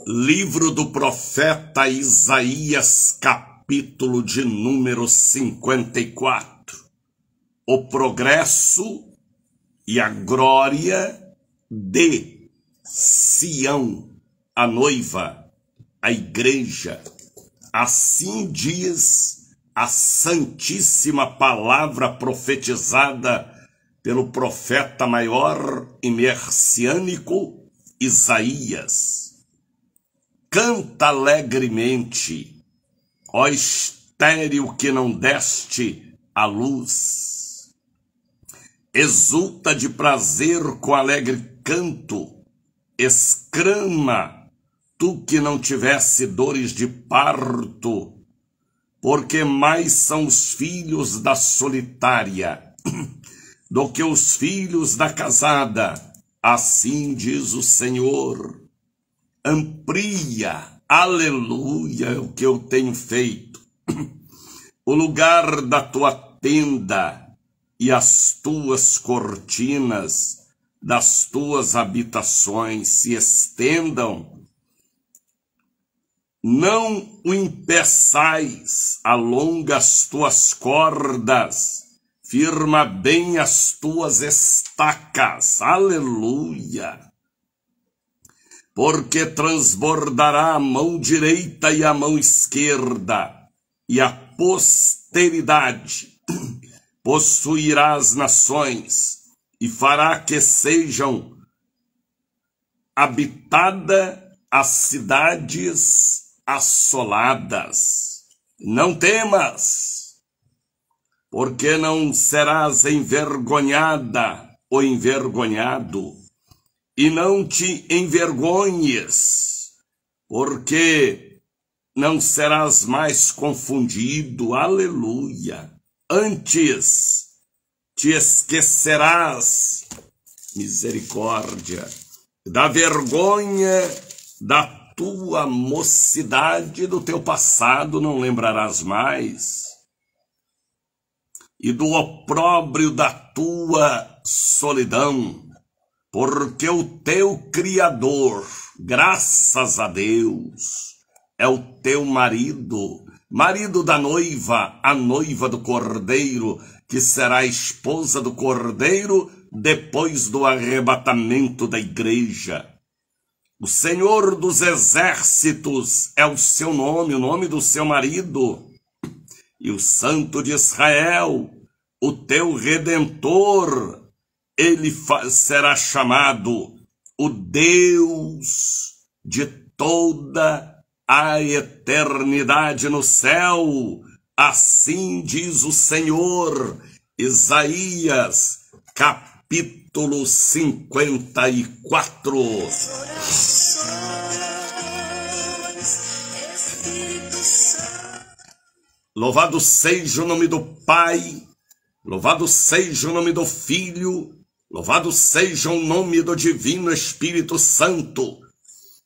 Livro do profeta Isaías, capítulo de número 54. O progresso e a glória de Sião, a noiva, a igreja. Assim diz a santíssima palavra profetizada pelo profeta maior e messiânico Isaías. Canta alegremente, ó estéril que não deste à luz. Exulta de prazer com alegre canto, exclama, tu que não tivesse dores de parto, porque mais são os filhos da solitária do que os filhos da casada, assim diz o Senhor. Amplia, aleluia, o que eu tenho feito. O lugar da tua tenda e as tuas cortinas das tuas habitações se estendam. Não o impeçais, alonga as tuas cordas, firma bem as tuas estacas, aleluia. Porque transbordará a mão direita e a mão esquerda, e a posteridade possuirá as nações, e fará que sejam habitadas as cidades assoladas. Não temas, porque não serás envergonhada ou envergonhado, e não te envergonhes, porque não serás mais confundido, aleluia. Antes te esquecerás, misericórdia, da vergonha da tua mocidade, do teu passado não lembrarás mais, e do opróbrio da tua solidão, porque o teu Criador, graças a Deus, é o teu marido, marido da noiva, a noiva do Cordeiro, que será a esposa do Cordeiro depois do arrebatamento da igreja. O Senhor dos Exércitos é o seu nome, o nome do seu marido, e o Santo de Israel, o teu Redentor, ele será chamado o Deus de toda a eternidade no céu. Assim diz o Senhor. Isaías, capítulo 54. Louvado seja o nome do Pai, louvado seja o nome do Filho, louvado seja o nome do Divino Espírito Santo.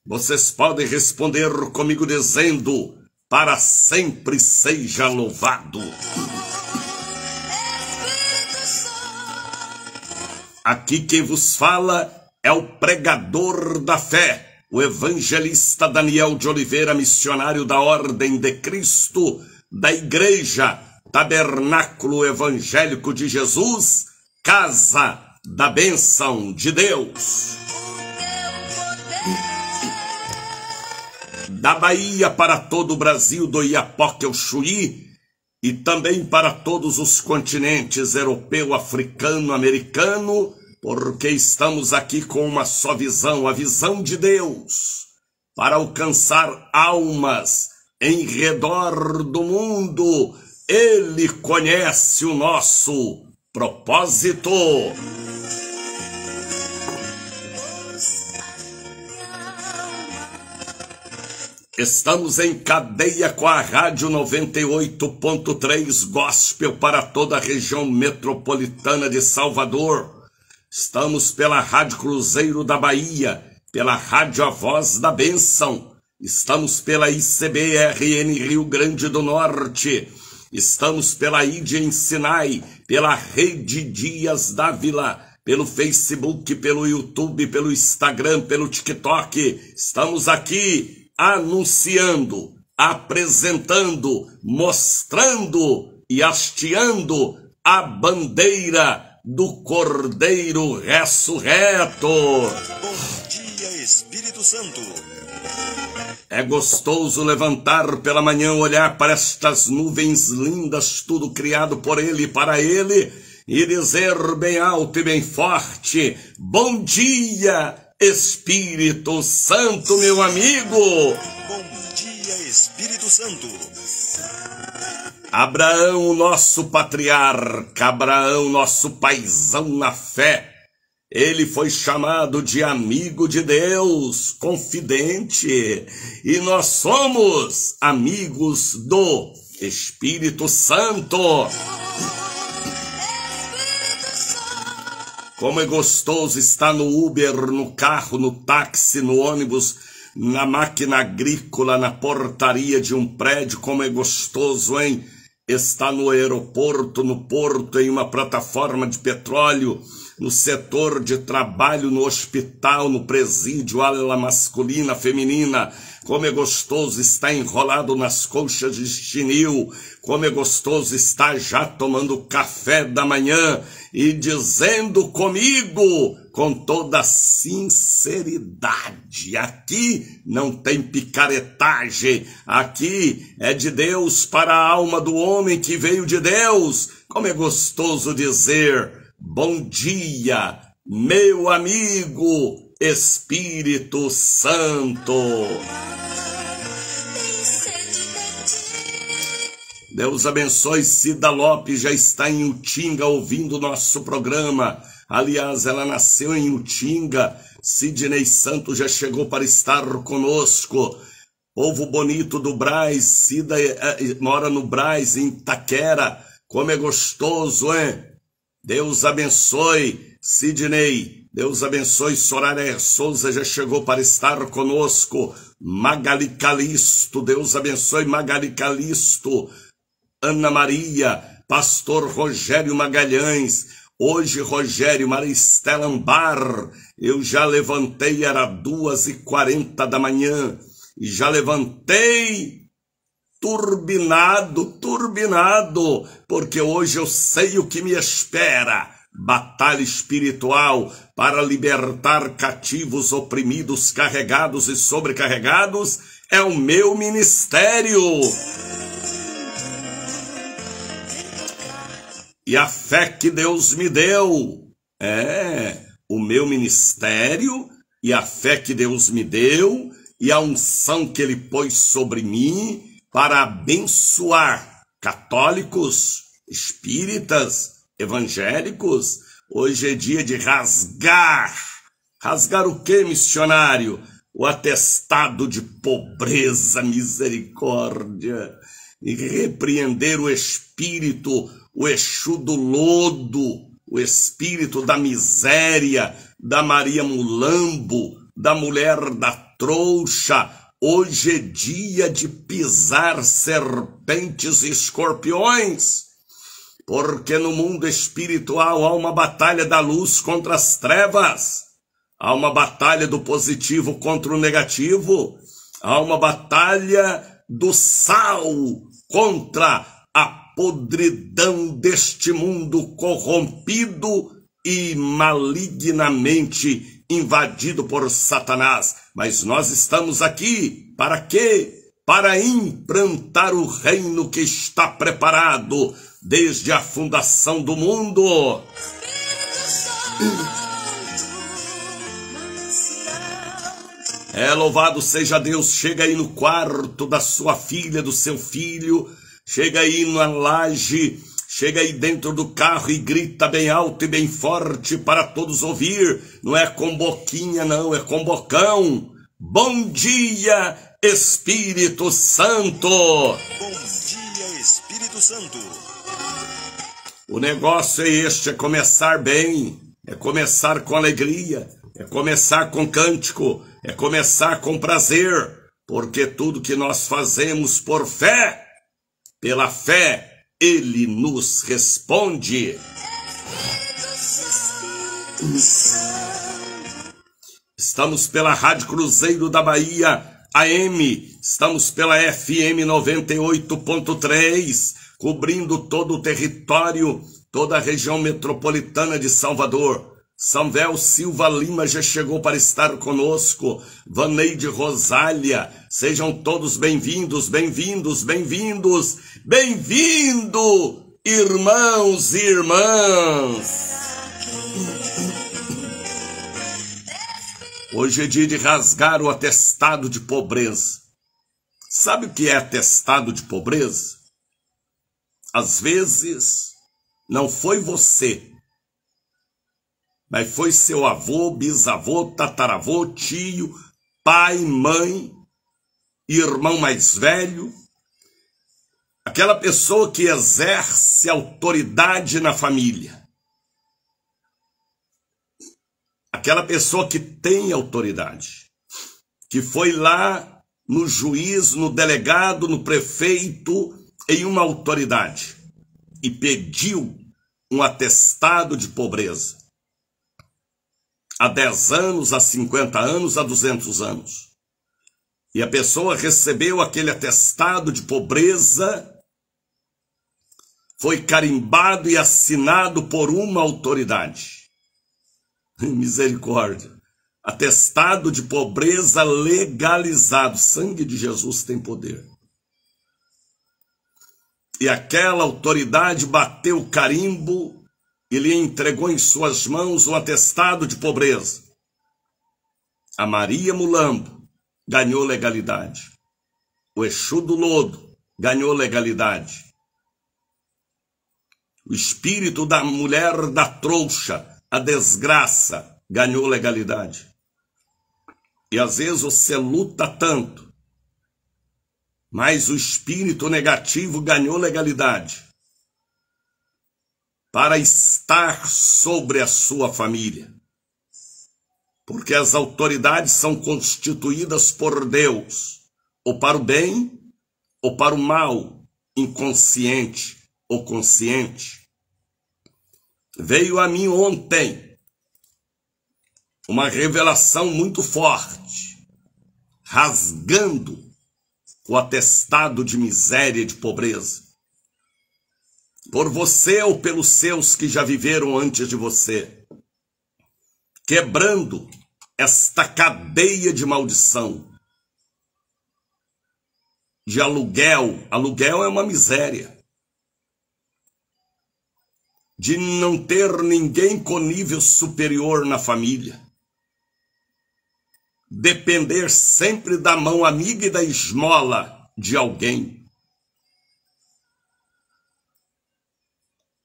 Vocês podem responder comigo dizendo, para sempre seja louvado. Aqui quem vos fala é o pregador da fé, o evangelista Daniel de Oliveira, missionário da Ordem de Cristo, da Igreja Tabernáculo Evangélico de Jesus, Casa da Bênção de Deus. Da Bahia para todo o Brasil, do Iapoque ao Chuí, e também para todos os continentes europeu, africano, americano, porque estamos aqui com uma só visão, a visão de Deus, para alcançar almas em redor do mundo. Ele conhece o nosso propósito. Estamos em cadeia com a Rádio 98.3 Gospel para toda a região metropolitana de Salvador. Estamos pela Rádio Cruzeiro da Bahia, pela Rádio A Voz da Bênção. Estamos pela ICBRN Rio Grande do Norte. Estamos pela ID em Sinai, pela Rede Dias Dávila, pelo Facebook, pelo YouTube, pelo Instagram, pelo TikTok. Estamos aqui anunciando, apresentando, mostrando e hasteando a bandeira do Cordeiro ressurreto. Bom dia, Espírito Santo. É gostoso levantar pela manhã, olhar para estas nuvens lindas, tudo criado por Ele e para Ele, e dizer bem alto e bem forte: bom dia, Espírito Santo, meu amigo. Bom dia, Espírito Santo. Abraão, nosso patriarca, Abraão, nosso paizão na fé, ele foi chamado de amigo de Deus, confidente, e nós somos amigos do Espírito Santo. Como é gostoso estar no Uber, no carro, no táxi, no ônibus, na máquina agrícola, na portaria de um prédio. Como é gostoso, hein? Estar no aeroporto, no porto, em uma plataforma de petróleo, no setor de trabalho, no hospital, no presídio, ala masculina, feminina. Como é gostoso estar enrolado nas colchas de chinil. Como é gostoso estar já tomando café da manhã e dizendo comigo, com toda sinceridade: aqui não tem picaretagem, aqui é de Deus para a alma do homem que veio de Deus. Como é gostoso dizer: bom dia, meu amigo Espírito Santo. Deus abençoe. Cida Lopes já está em Utinga ouvindo o nosso programa. Aliás, ela nasceu em Utinga. Sidney Santos já chegou para estar conosco. Povo bonito do Brás. Cida mora no Brás, em Itaquera. Como é gostoso, hein? Deus abençoe, Sidney. Deus abençoe. Soraya Souza já chegou para estar conosco. Magali Calisto. Deus abençoe, Magali Calisto. Ana Maria, pastor Rogério Magalhães. Hoje, Rogério, Maristela Ambar, eu já levantei, era 2h40 da manhã, e já levantei turbinado, porque hoje eu sei o que me espera. Batalha espiritual para libertar cativos, oprimidos, carregados e sobrecarregados é o meu ministério. E a fé que Deus me deu, o meu ministério, e a fé que Deus me deu, e a unção que Ele pôs sobre mim para abençoar católicos, espíritas, evangélicos. Hoje é dia de rasgar. Rasgar o quê, missionário? O atestado de pobreza, misericórdia, e repreender o espírito, o Exu do lodo, o espírito da miséria, da Maria Mulambo, da mulher da trouxa. Hoje é dia de pisar serpentes e escorpiões, porque no mundo espiritual há uma batalha da luz contra as trevas, há uma batalha do positivo contra o negativo, há uma batalha do sal contra a podridão deste mundo corrompido e malignamente invadido por Satanás. Mas nós estamos aqui para quê? Para implantar o reino que está preparado desde a fundação do mundo. Louvado seja Deus. Chega aí no quarto da sua filha, do seu filho, chega aí na laje, chega aí dentro do carro e grita bem alto e bem forte para todos ouvir. Não é com boquinha não, é com bocão. Bom dia, Espírito Santo. Bom dia, Espírito Santo. O negócio é este, é começar bem, é começar com alegria, é começar com cântico, é começar com prazer, porque tudo que nós fazemos por fé, pela fé, Ele nos responde. Estamos pela Rádio Cruzeiro da Bahia, AM, estamos pela FM 98.3, cobrindo todo o território, toda a região metropolitana de Salvador. Samuel Silva Lima já chegou para estar conosco, Vaneide Rosália, sejam todos bem-vindos, bem-vindos, bem-vindos, bem-vindo, irmãos e irmãs. Hoje é dia de rasgar o atestado de pobreza. Sabe o que é atestado de pobreza? Às vezes, não foi você, mas foi seu avô, bisavô, tataravô, tio, pai, mãe, irmão mais velho, aquela pessoa que exerce autoridade na família. Aquela pessoa que tem autoridade, que foi lá no juiz, no delegado, no prefeito, em uma autoridade, e pediu um atestado de pobreza. Há 10 anos, há 50 anos, há 200 anos. E a pessoa recebeu aquele atestado de pobreza, foi carimbado e assinado por uma autoridade. Misericórdia. Atestado de pobreza legalizado. Sangue de Jesus tem poder. E aquela autoridade bateu o carimbo e lhe entregou em suas mãos um atestado de pobreza. A Maria Mulambo ganhou legalidade. O Exu do Lodo ganhou legalidade. O espírito da mulher da trouxa, a desgraça, ganhou legalidade. E às vezes você luta tanto, mas o espírito negativo ganhou legalidade para estar sobre a sua família. Porque as autoridades são constituídas por Deus, ou para o bem, ou para o mal, inconsciente ou consciente. Veio a mim ontem uma revelação muito forte, rasgando o atestado de miséria e de pobreza. Por você ou pelos seus que já viveram antes de você. Quebrando esta cadeia de maldição. De aluguel. Aluguel é uma miséria. De não ter ninguém com nível superior na família. Depender sempre da mão amiga e da esmola de alguém.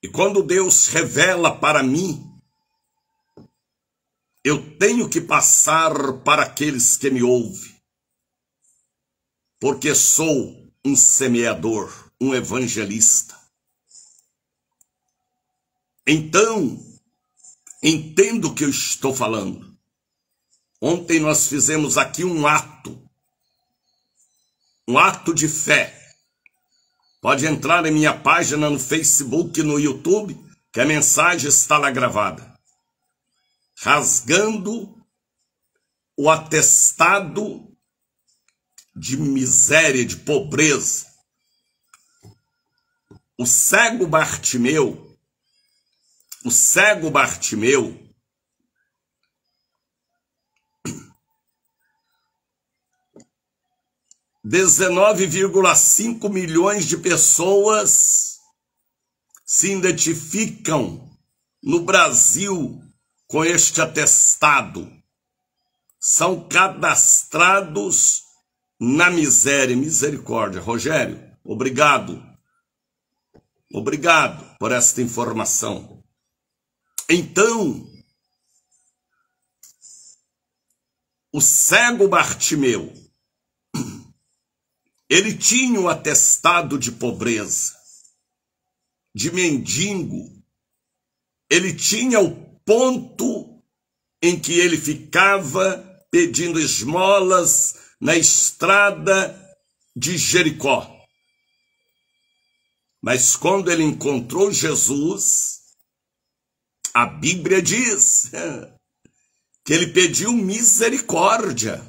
E quando Deus revela para mim, eu tenho que passar para aqueles que me ouvem. Porque sou um semeador, um evangelista. Então, entendo o que eu estou falando. Ontem nós fizemos aqui um ato de fé. Pode entrar em minha página no Facebook e no YouTube, que a mensagem está lá gravada. Rasgando o atestado de miséria, de pobreza. O cego Bartimeu, 19,5 milhões de pessoas se identificam no Brasil com este atestado. São cadastrados na miséria e misericórdia. Rogério, obrigado. Obrigado por esta informação. Então, o cego Bartimeu, ele tinha um atestado de pobreza, de mendigo. Ele tinha o ponto em que ele ficava pedindo esmolas na estrada de Jericó. Mas quando ele encontrou Jesus, A Bíblia diz que ele pediu misericórdia.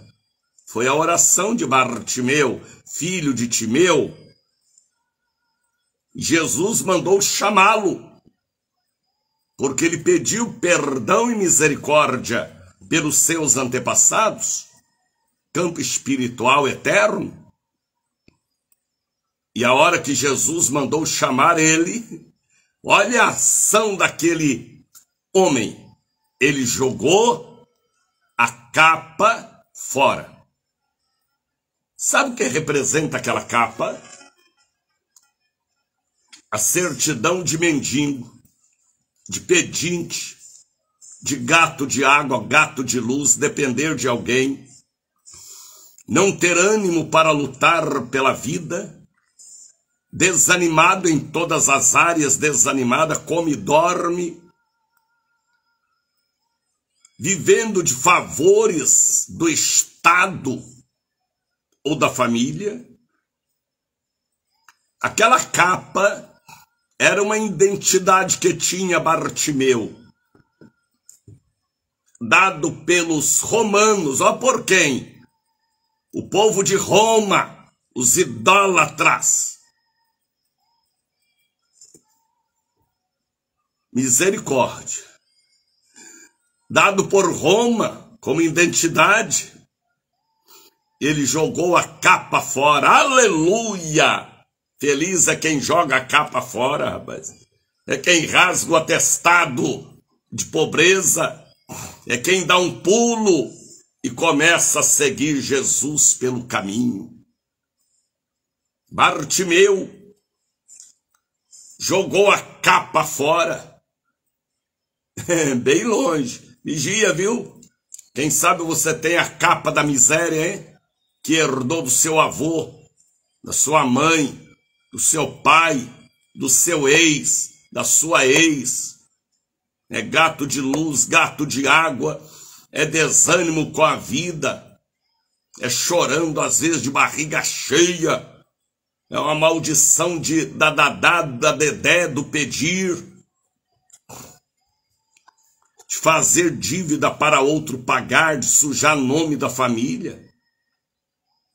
Foi a oração de Bartimeu, filho de Timeu. Jesus mandou chamá-lo, porque ele pediu perdão e misericórdia pelos seus antepassados, campo espiritual eterno. E a hora que Jesus mandou chamar ele, olha a ação daquele homem. Ele jogou a capa fora. Sabe o que representa aquela capa? A certidão de mendigo, de pedinte, de gato de água, gato de luz, depender de alguém, não ter ânimo para lutar pela vida, desanimado em todas as áreas, desanimada, come e dorme, vivendo de favores do Estado ou da família. Aquela capa era uma identidade que tinha Bartimeu, dado pelos romanos. Ó, por quem? O povo de Roma, os idólatras. Misericórdia. Dado por Roma como identidade, ele jogou a capa fora. Aleluia! Feliz é quem joga a capa fora, rapaz. É quem rasga o atestado de pobreza. É quem dá um pulo e começa a seguir Jesus pelo caminho. Bartimeu jogou a capa fora. Bem longe. Vigia, viu? Quem sabe você tem a capa da miséria, hein? Que herdou do seu avô, da sua mãe, do seu pai, do seu ex, da sua ex. É gato de luz, gato de água, é desânimo com a vida, é chorando às vezes de barriga cheia, é uma maldição da dedé, do pedir, de fazer dívida para outro pagar, de sujar nome da família.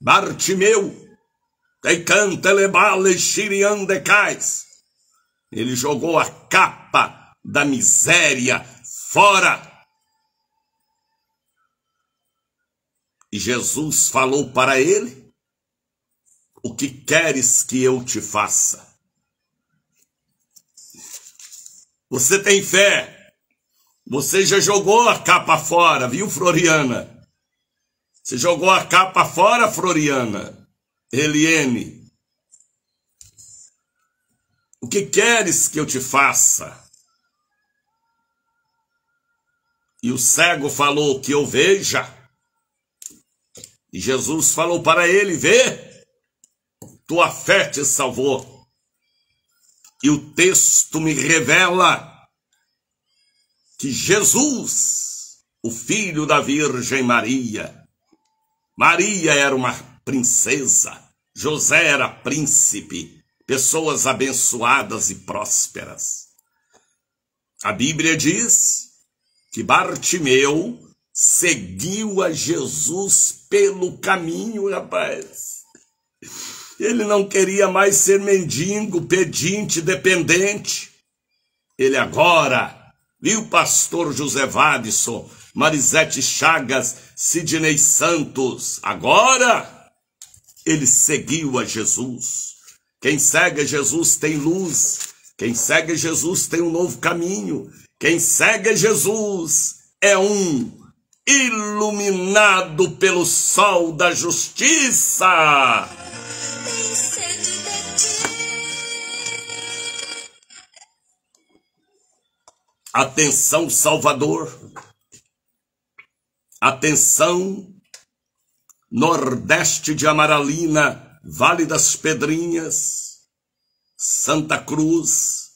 Bartimeu, ele jogou a capa da miséria fora. E Jesus falou para ele: o que queres que eu te faça? Você tem fé? Você já jogou a capa fora, viu, Floriana? Você jogou a capa fora, Floriana? Eliene. O que queres que eu te faça? E o cego falou: que eu veja. E Jesus falou para ele: vê, tua fé te salvou. E o texto me revela que Jesus, o filho da Virgem Maria, Maria era uma princesa, José era príncipe, pessoas abençoadas e prósperas. A Bíblia diz que Bartimeu seguiu a Jesus pelo caminho, rapaz. Ele não queria mais ser mendigo, pedinte, dependente. Ele agora, viu, pastor José Vadson, Marisete Chagas, Sidney Santos, agora ele seguiu a Jesus. Quem segue a Jesus tem luz. Quem segue a Jesus tem um novo caminho. Quem segue a Jesus é um iluminado pelo sol da justiça. Atenção, Salvador. Atenção, Nordeste de Amaralina, Vale das Pedrinhas, Santa Cruz.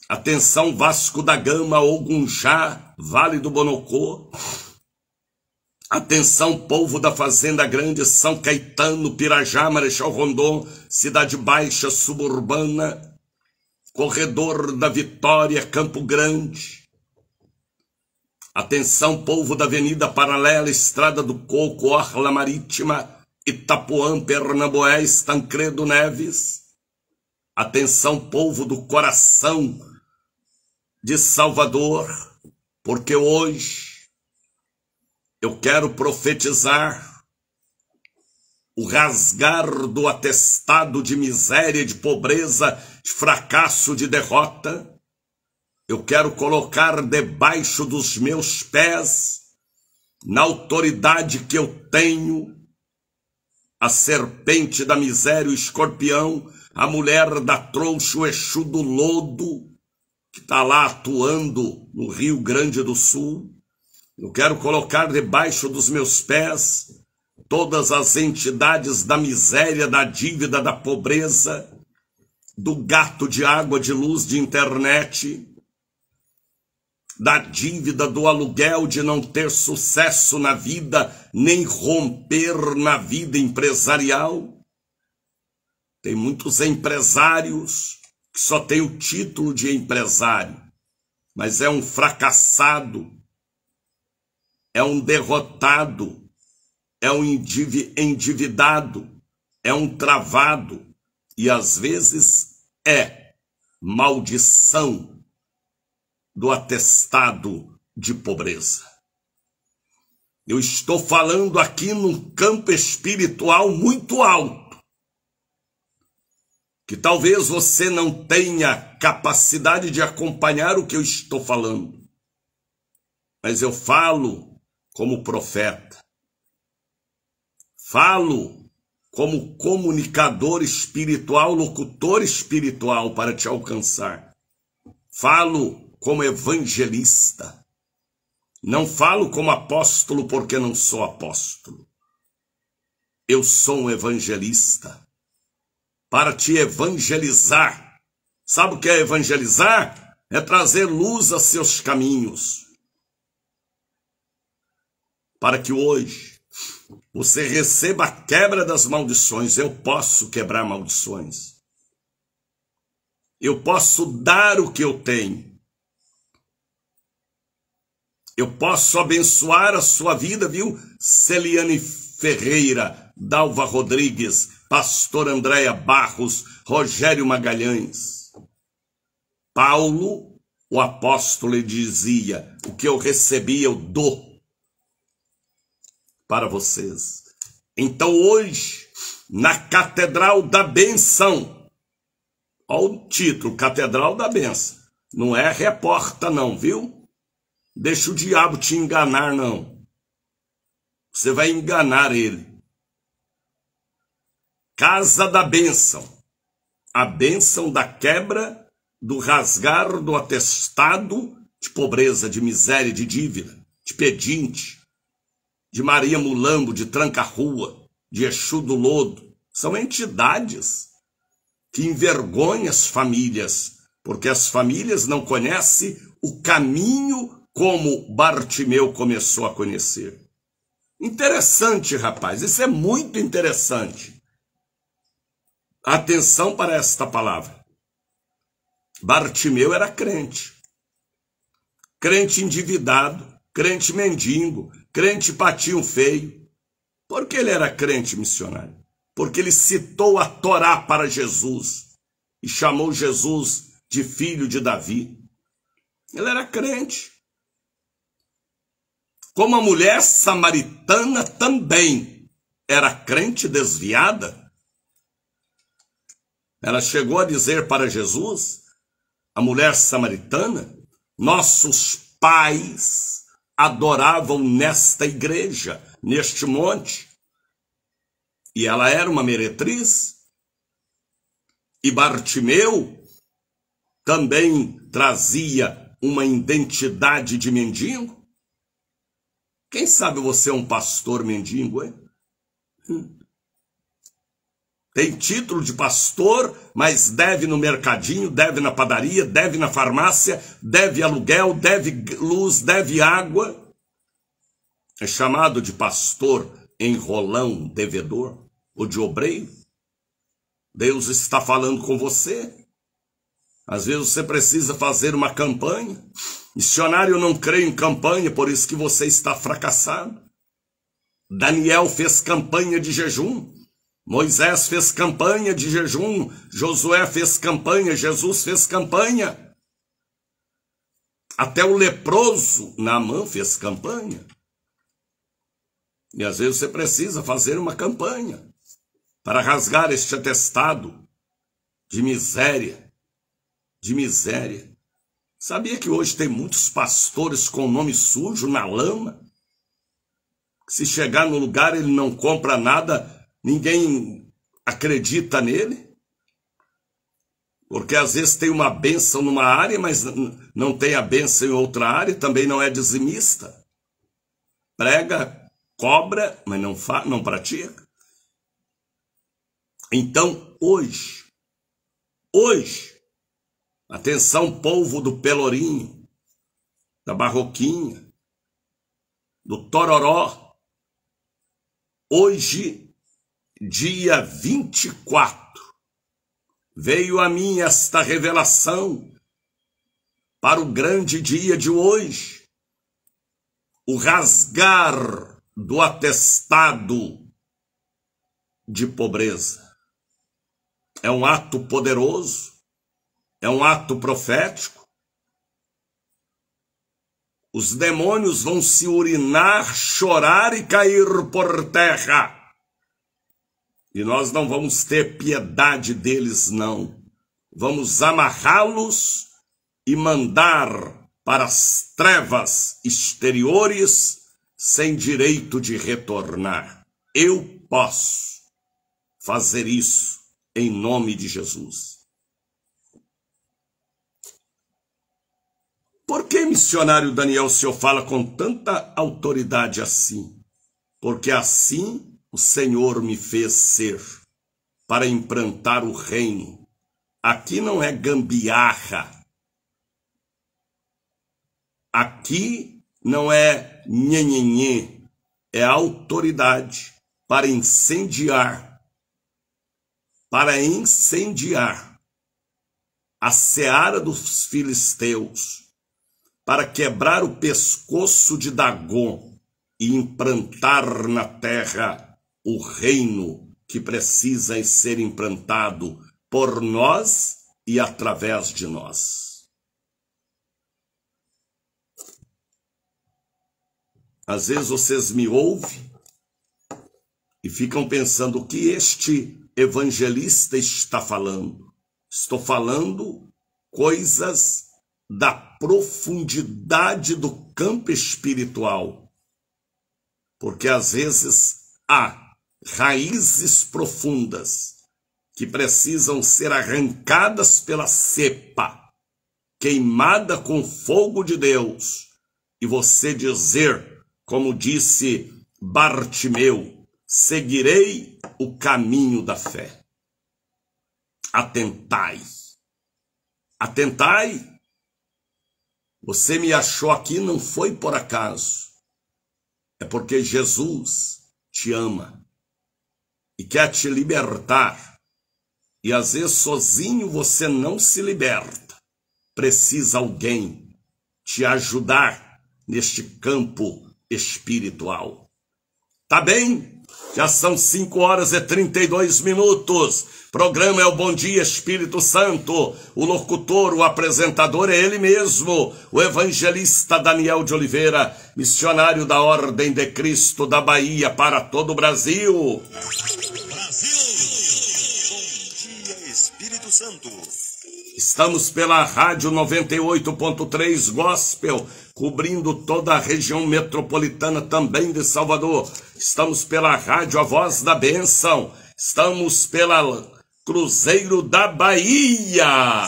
Atenção, Vasco da Gama, Ogunjá, Vale do Bonocô. Atenção, povo da Fazenda Grande, São Caetano, Pirajá, Marechal Rondon, Cidade Baixa, Suburbana, Corredor da Vitória, Campo Grande. Atenção, povo da Avenida Paralela, Estrada do Coco, Orla Marítima, Itapuã, Pernambués, Tancredo Neves. Atenção, povo do coração de Salvador, porque hoje eu quero profetizar o rasgar do atestado de miséria, de pobreza, de fracasso, de derrota. Eu quero colocar debaixo dos meus pés, na autoridade que eu tenho, a serpente da miséria, o escorpião, a mulher da trouxa, o Exu do lodo, que está lá atuando no Rio Grande do Sul. Eu quero colocar debaixo dos meus pés todas as entidades da miséria, da dívida, da pobreza, do gato de água, de luz, de internet, da dívida, do aluguel, de não ter sucesso na vida, nem romper na vida empresarial. Tem muitos empresários que só tem o título de empresário, mas é um fracassado, é um derrotado, é um endividado, é um travado e às vezes é maldição do atestado de pobreza. Eu estou falando aqui num campo espiritual muito alto, que talvez você não tenha capacidade de acompanhar o que eu estou falando, mas eu falo como profeta, falo como comunicador espiritual, locutor espiritual para te alcançar, falo como evangelista, não falo como apóstolo porque não sou apóstolo, eu sou um evangelista, para te evangelizar. Sabe o que é evangelizar? É trazer luz a seus caminhos. Para que hoje você receba a quebra das maldições. Eu posso quebrar maldições. Eu posso dar o que eu tenho. Eu posso abençoar a sua vida, viu? Celiane Ferreira, Dalva Rodrigues, Pastor Andréa Barros, Rogério Magalhães. Paulo, o apóstolo, ele dizia: o que eu recebi eu dou para vocês. Então hoje, na Catedral da Benção, olha o título, Catedral da Benção, não é reporta não, viu? Deixa o diabo te enganar não, você vai enganar ele. Casa da Bênção, a bênção da quebra, do rasgar do atestado de pobreza, de miséria, de dívida, de pedinte, de Maria Mulambo, de Tranca-Rua, de Exu do Lodo. São entidades que envergonham as famílias, porque as famílias não conhecem o caminho como Bartimeu começou a conhecer. Interessante, rapaz, isso é muito interessante. Atenção para esta palavra. Bartimeu era crente. Crente endividado, crente mendigo, crente patinho feio. Por que ele era crente missionário? Porque ele citou a Torá para Jesus e chamou Jesus de filho de Davi. Ele era crente. Como a mulher samaritana também era crente desviada. Ela chegou a dizer para Jesus, a mulher samaritana: nossos pais adoravam nesta igreja, neste monte. E ela era uma meretriz. E Bartimeu também trazia uma identidade de mendigo. Quem sabe você é um pastor mendigo, hein? Tem título de pastor, mas deve no mercadinho, deve na padaria, deve na farmácia, deve aluguel, deve luz, deve água. É chamado de pastor enrolão, devedor, ou de obreiro. Deus está falando com você. Às vezes você precisa fazer uma campanha. Missionário não crê em campanha, por isso que você está fracassado. Daniel fez campanha de jejum. Moisés fez campanha de jejum. Josué fez campanha. Jesus fez campanha. Até o leproso Naamã fez campanha. E às vezes você precisa fazer uma campanha para rasgar este atestado de miséria. De miséria. Sabia que hoje tem muitos pastores com nome sujo na lama? Se chegar no lugar ele não compra nada, ninguém acredita nele? Porque às vezes tem uma bênção numa área, mas não tem a bênção em outra área, também não é dizimista. Prega, cobra, mas não pratica. Então, hoje, atenção, povo do Pelourinho, da Barroquinha, do Tororó, hoje, dia 24, veio a mim esta revelação para o grande dia de hoje, o rasgar do atestado de pobreza. É um ato poderoso, é um ato profético. Os demônios vão se urinar, chorar e cair por terra. E nós não vamos ter piedade deles, não. Vamos amarrá-los e mandar para as trevas exteriores sem direito de retornar. Eu posso fazer isso em nome de Jesus. Por que, missionário Daniel, o senhor fala com tanta autoridade assim? Porque assim o Senhor me fez ser, para implantar o reino. Aqui não é gambiarra. Aqui não é nhenhenhê. É autoridade para incendiar. Para incendiar a seara dos filisteus. Para quebrar o pescoço de Dagom e implantar na terra o reino que precisa ser implantado por nós e através de nós. Às vezes vocês me ouvem e ficam pensando o que este evangelista está falando. Estou falando coisas da profundidade do campo espiritual. Porque às vezes há raízes profundas que precisam ser arrancadas pela cepa, queimada com fogo de Deus, e você dizer, como disse Bartimeu, seguirei o caminho da fé. Atentai. Atentai. Você me achou aqui não foi por acaso. É porque Jesus te ama e quer te libertar. E às vezes sozinho você não se liberta. Precisa alguém te ajudar neste campo espiritual. Tá bem? Já são 5h32. Programa é o Bom Dia Espírito Santo. O locutor, o apresentador é ele mesmo, o evangelista Daniel de Oliveira, missionário da Ordem de Cristo da Bahia para todo o Brasil. Santo. Estamos pela Rádio 98.3 Gospel, cobrindo toda a região metropolitana também de Salvador. Estamos pela Rádio A Voz da Bênção. Estamos pela Cruzeiro da Bahia.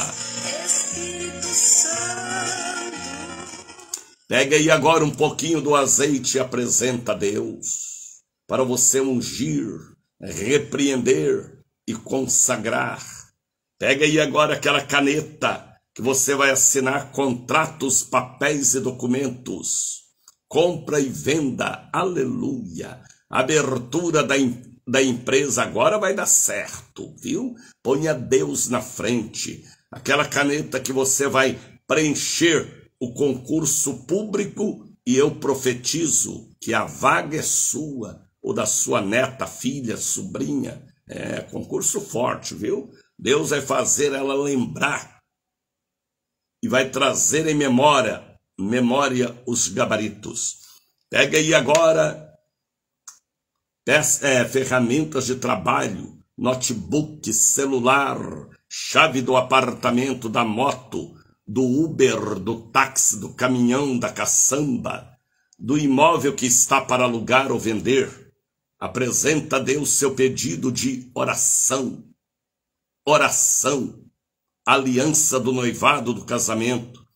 Pega aí agora um pouquinho do azeite e apresenta a Deus, para você ungir, repreender e consagrar. Pega aí agora aquela caneta que você vai assinar contratos, papéis e documentos. Compra e venda, aleluia. Abertura da empresa agora vai dar certo, viu? Ponha Deus na frente. aquela caneta que você vai preencher o concurso público, e eu profetizo que a vaga é sua, ou da sua neta, filha, sobrinha. É concurso forte, viu? Deus vai fazer ela lembrar e vai trazer em memória os gabaritos. Pega aí agora ferramentas de trabalho, notebook, celular, chave do apartamento, da moto, do Uber, do táxi, do caminhão, da caçamba, do imóvel que está para alugar ou vender. Apresenta a Deus seu pedido de oração. Oração, aliança do noivado, do casamento,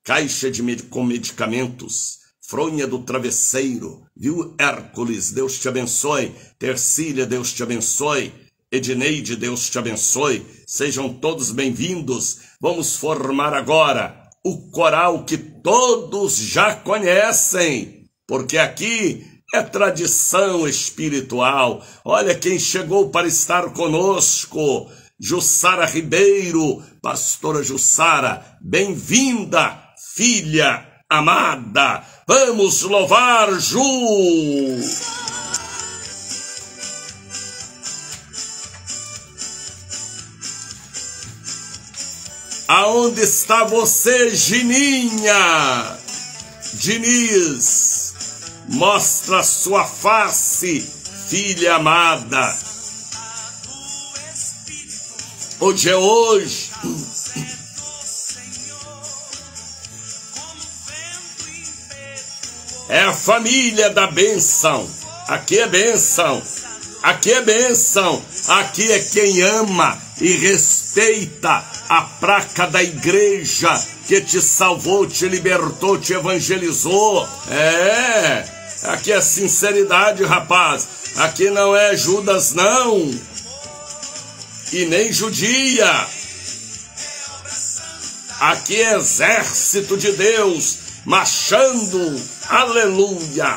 caixa com medicamentos, fronha do travesseiro, viu, Hércules, Deus te abençoe, Tercília, Deus te abençoe, Edneide, Deus te abençoe, sejam todos bem-vindos. Vamos formar agora o coral que todos já conhecem, porque aqui é tradição espiritual. Olha quem chegou para estar conosco, Jussara Ribeiro, pastora Jussara, bem-vinda, filha amada. Vamos louvar, Ju! Aonde está você, Gininha? Diniz, mostra sua face, filha amada. Hoje é hoje. É a família da bênção. Aqui é bênção. Aqui é bênção. Aqui é quem ama e respeita a placa da igreja que te salvou, te libertou, te evangelizou. Aqui é sinceridade, rapaz. Aqui não é Judas, não. E nem judia. Aqui é exército de Deus marchando. Aleluia.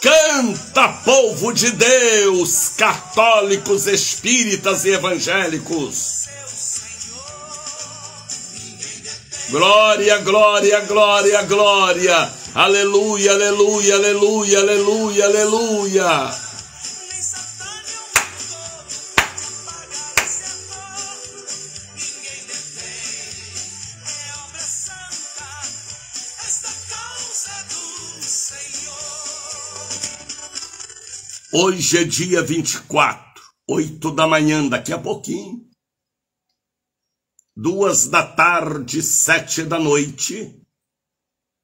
Canta, povo de Deus, católicos, espíritas e evangélicos. Glória, glória, glória, glória. Aleluia, aleluia, aleluia, aleluia, aleluia. Hoje é dia 24, 8 da manhã, daqui a pouquinho. 2 da tarde, 7 da noite.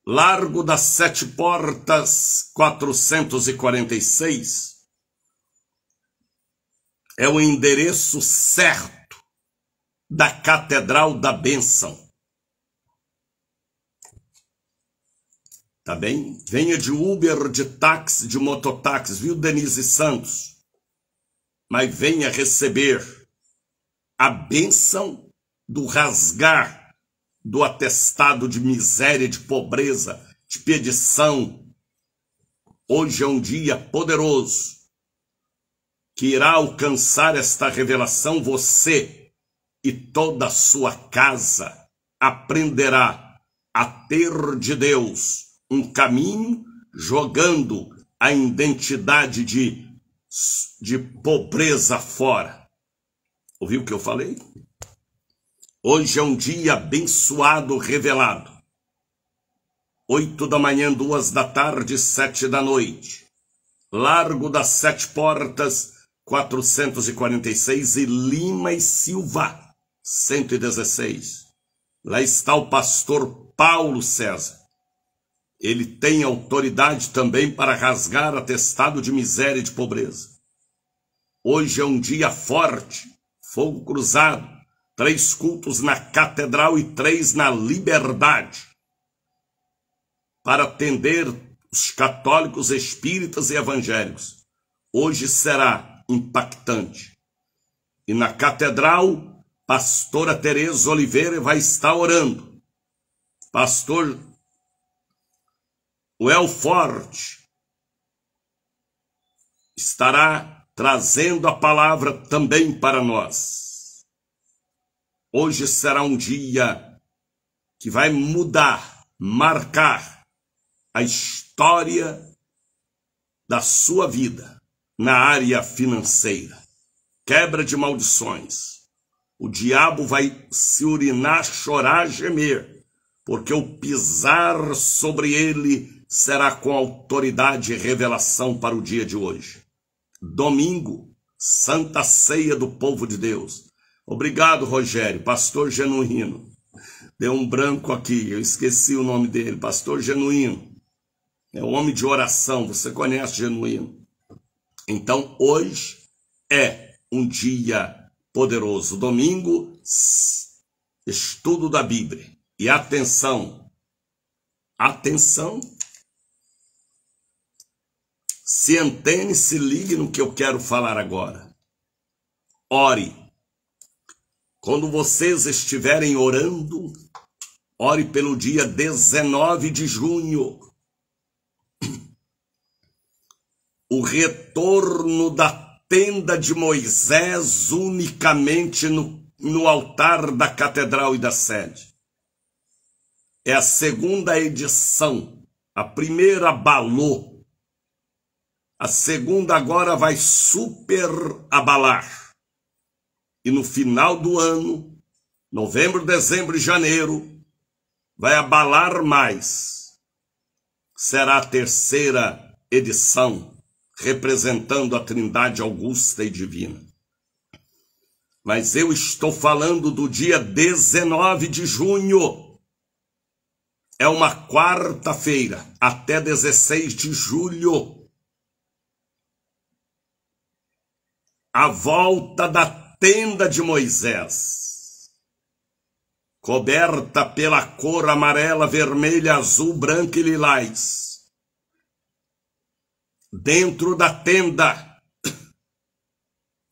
Largo das 7 Portas, 446. É o endereço certo da Catedral da Bênção. Tá bem? Venha de Uber, de táxi, de mototáxi, viu, Denise Santos? Mas venha receber a bênção do rasgar do atestado de miséria, de pobreza, de pedição. Hoje é um dia poderoso que irá alcançar esta revelação. Você e toda a sua casa aprenderá a ter de Deus um caminho, jogando a identidade de pobreza fora. Ouviu o que eu falei? Hoje é um dia abençoado, revelado. 8 da manhã, 2 da tarde, 7 da noite. Largo das 7 Portas, 446, e Lima e Silva, 116. Lá está o pastor Paulo César. ele tem autoridade também para rasgar atestado de miséria e de pobreza. Hoje é um dia forte, fogo cruzado, 3 cultos na catedral e 3 na Liberdade, para atender os católicos, espíritas e evangélicos. Hoje será impactante. E na catedral, pastora Tereza Oliveira vai estar orando. Pastor Well Forte estará trazendo a palavra também para nós. Hoje será um dia que vai mudar, marcar a história da sua vida na área financeira. Quebra de maldições. O diabo vai se urinar, chorar, gemer, porque o pisar sobre ele será com autoridade e revelação para o dia de hoje. Domingo, Santa Ceia do povo de Deus. Obrigado, Rogério, pastor Genuíno. Deu um branco aqui, eu esqueci o nome dele, pastor Genuíno. É um homem de oração, você conhece Genuíno. Então, hoje é um dia poderoso. Domingo, estudo da Bíblia. E atenção, atenção, se antene, se ligue no que eu quero falar agora. Ore. Quando vocês estiverem orando, ore pelo dia 19 de junho. O retorno da tenda de Moisés unicamente no altar da catedral e da sede. É a segunda edição. A primeira abalou. A segunda agora vai super abalar. E no final do ano, novembro, dezembro e janeiro, vai abalar mais. Será a terceira edição, representando a Trindade augusta e divina. Mas eu estou falando do dia 19 de junho. É uma quarta-feira, até 16 de julho. A volta da tenda de Moisés, coberta pela cor amarela, vermelha, azul, branca e lilás. Dentro da tenda,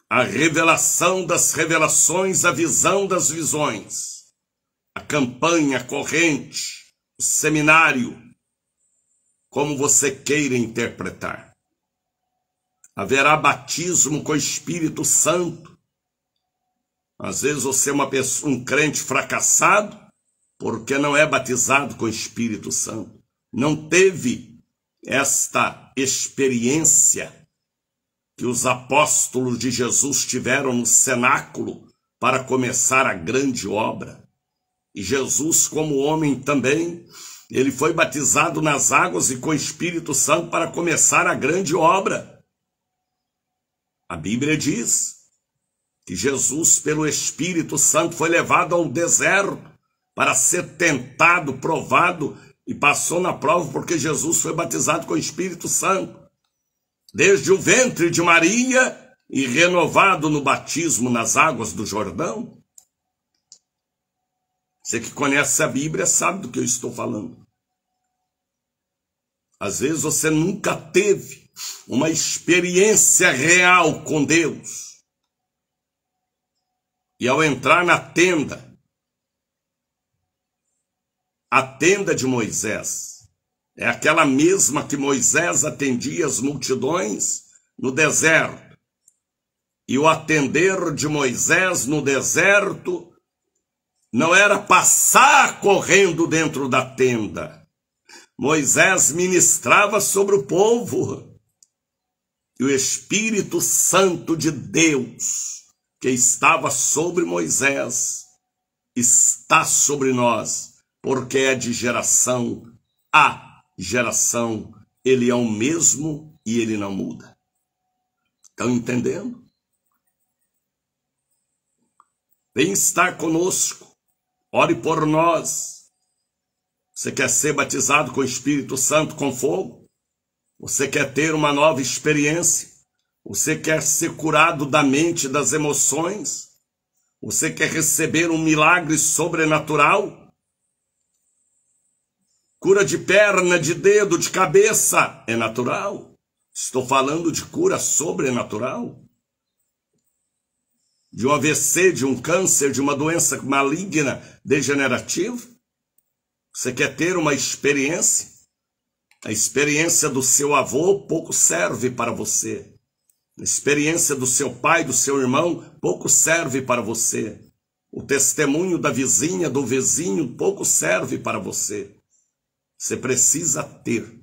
a revelação das revelações, a visão das visões, a campanha, a corrente, o seminário, como você queira interpretar. Haverá batismo com o Espírito Santo. Às vezes você é um crente fracassado porque não é batizado com o Espírito Santo. Não teve esta experiência que os apóstolos de Jesus tiveram no cenáculo para começar a grande obra. E Jesus, como homem também, ele foi batizado nas águas e com o Espírito Santo para começar a grande obra. A Bíblia diz que Jesus, pelo Espírito Santo, foi levado ao deserto para ser tentado, provado, e passou na prova porque Jesus foi batizado com o Espírito Santo. Desde o ventre de Maria e renovado no batismo nas águas do Jordão. Você que conhece a Bíblia sabe do que eu estou falando. Às vezes você nunca teve uma experiência real com Deus. E ao entrar na tenda, a tenda de Moisés, é aquela mesma que Moisés atendia as multidões no deserto. E o atender de Moisés no deserto não era passar correndo dentro da tenda. Moisés ministrava sobre o povo. E o Espírito Santo de Deus, que estava sobre Moisés, está sobre nós, porque é de geração a geração. Ele é o mesmo e ele não muda. Estão entendendo? Vem estar conosco, ore por nós. Você quer ser batizado com o Espírito Santo, com fogo? Você quer ter uma nova experiência? Você quer ser curado da mente e das emoções? Você quer receber um milagre sobrenatural? Cura de perna, de dedo, de cabeça é natural. Estou falando de cura sobrenatural. De um AVC, de um câncer, de uma doença maligna, degenerativa. Você quer ter uma experiência? A experiência do seu avô pouco serve para você. A experiência do seu pai, do seu irmão, pouco serve para você. O testemunho da vizinha, do vizinho, pouco serve para você. Você precisa ter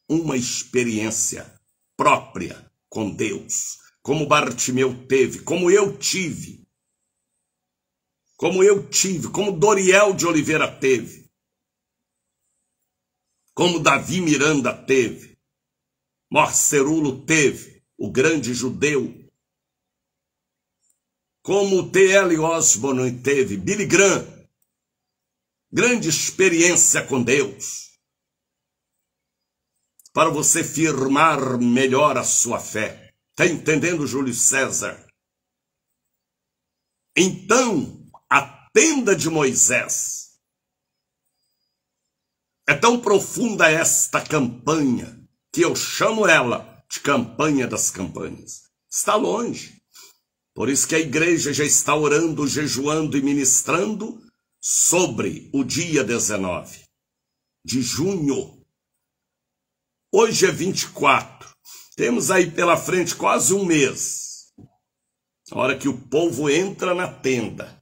uma experiência própria com Deus, como Bartimeu teve, como eu tive, como Doriel de Oliveira teve, como Davi Miranda teve, Morcerulo teve, o grande judeu, como T.L. Osborne teve, Billy Graham, grande experiência com Deus, para você firmar melhor a sua fé. Está entendendo, Júlio César? Então, a tenda de Moisés, é tão profunda esta campanha, que eu chamo ela de campanha das campanhas. Está longe. Por isso que a igreja já está orando, jejuando e ministrando sobre o dia 19 de junho. Hoje é 24. Temos aí pela frente quase um mês. A hora que o povo entra na tenda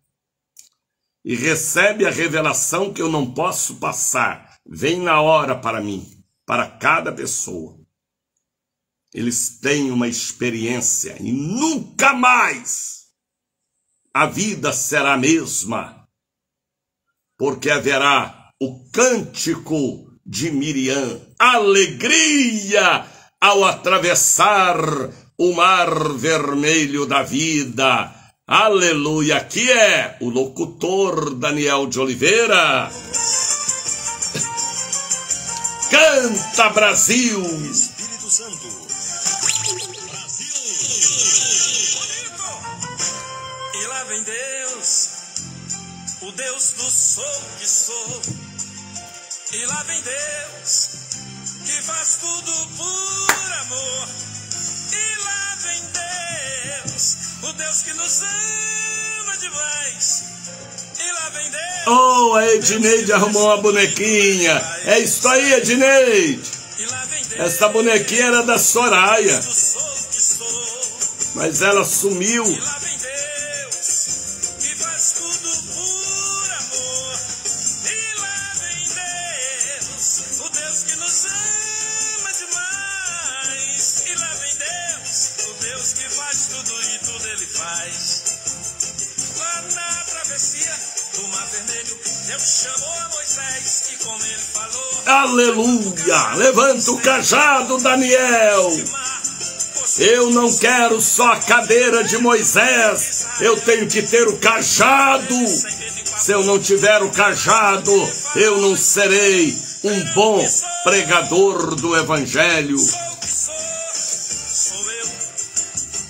e recebe a revelação que eu não posso passar. Vem na hora para mim, para cada pessoa. Eles têm uma experiência e nunca mais a vida será a mesma, porque haverá o cântico de Miriam, alegria ao atravessar o mar vermelho da vida. Aleluia! Aqui é o locutor Daniel de Oliveira. Canta, Brasil! Espírito Santo. E lá vem Deus, o Deus do sou que sou. E lá vem Deus, que faz tudo por amor. E lá vem Deus, o Deus que nos ama demais. E lá vem Deus. Oh, a Edneide arrumou uma bonequinha. É isso aí, Edneide. E lá vem Deus, Essa bonequinha era da Soraya, do sou que sou. mas ela sumiu. E lá vem Deus, que faz tudo por amor. E lá vem Deus, o Deus que nos ama demais. E lá vem Deus, o Deus que faz tudo e tudo Ele faz. Lá na travessia do Mar Vermelho, Deus chamou a Moisés e como Ele falou, Aleluia! Levanta o cajado, Daniel. Eu não quero só a cadeira de Moisés, eu tenho que ter o cajado. Se eu não tiver o cajado, eu não serei um bom pregador do Evangelho. sou o que sou eu,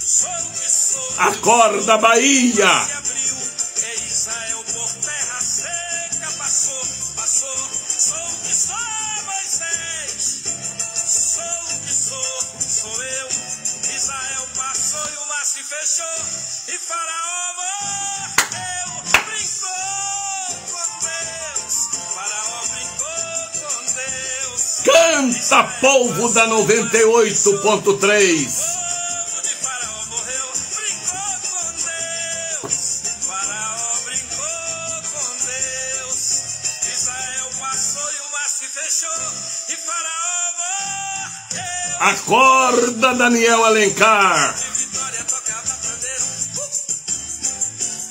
sou o que sou. Acorda, Bahia! Se abriu, e Israel por terra seca passou, passou. Sou o que sou, Moisés. Sou o que sou eu. Israel passou e o mar se fechou. E Faraó morreu, brincou com Deus. Faraó brincou com Deus. Canta, povo da 98.3. Povo de Faraó morreu, brincou com Deus. Faraó brincou com Deus. Israel passou e o mar se fechou. E Faraó morreu. Acorda, Daniel Alencar. De Vitória tocava pandeiro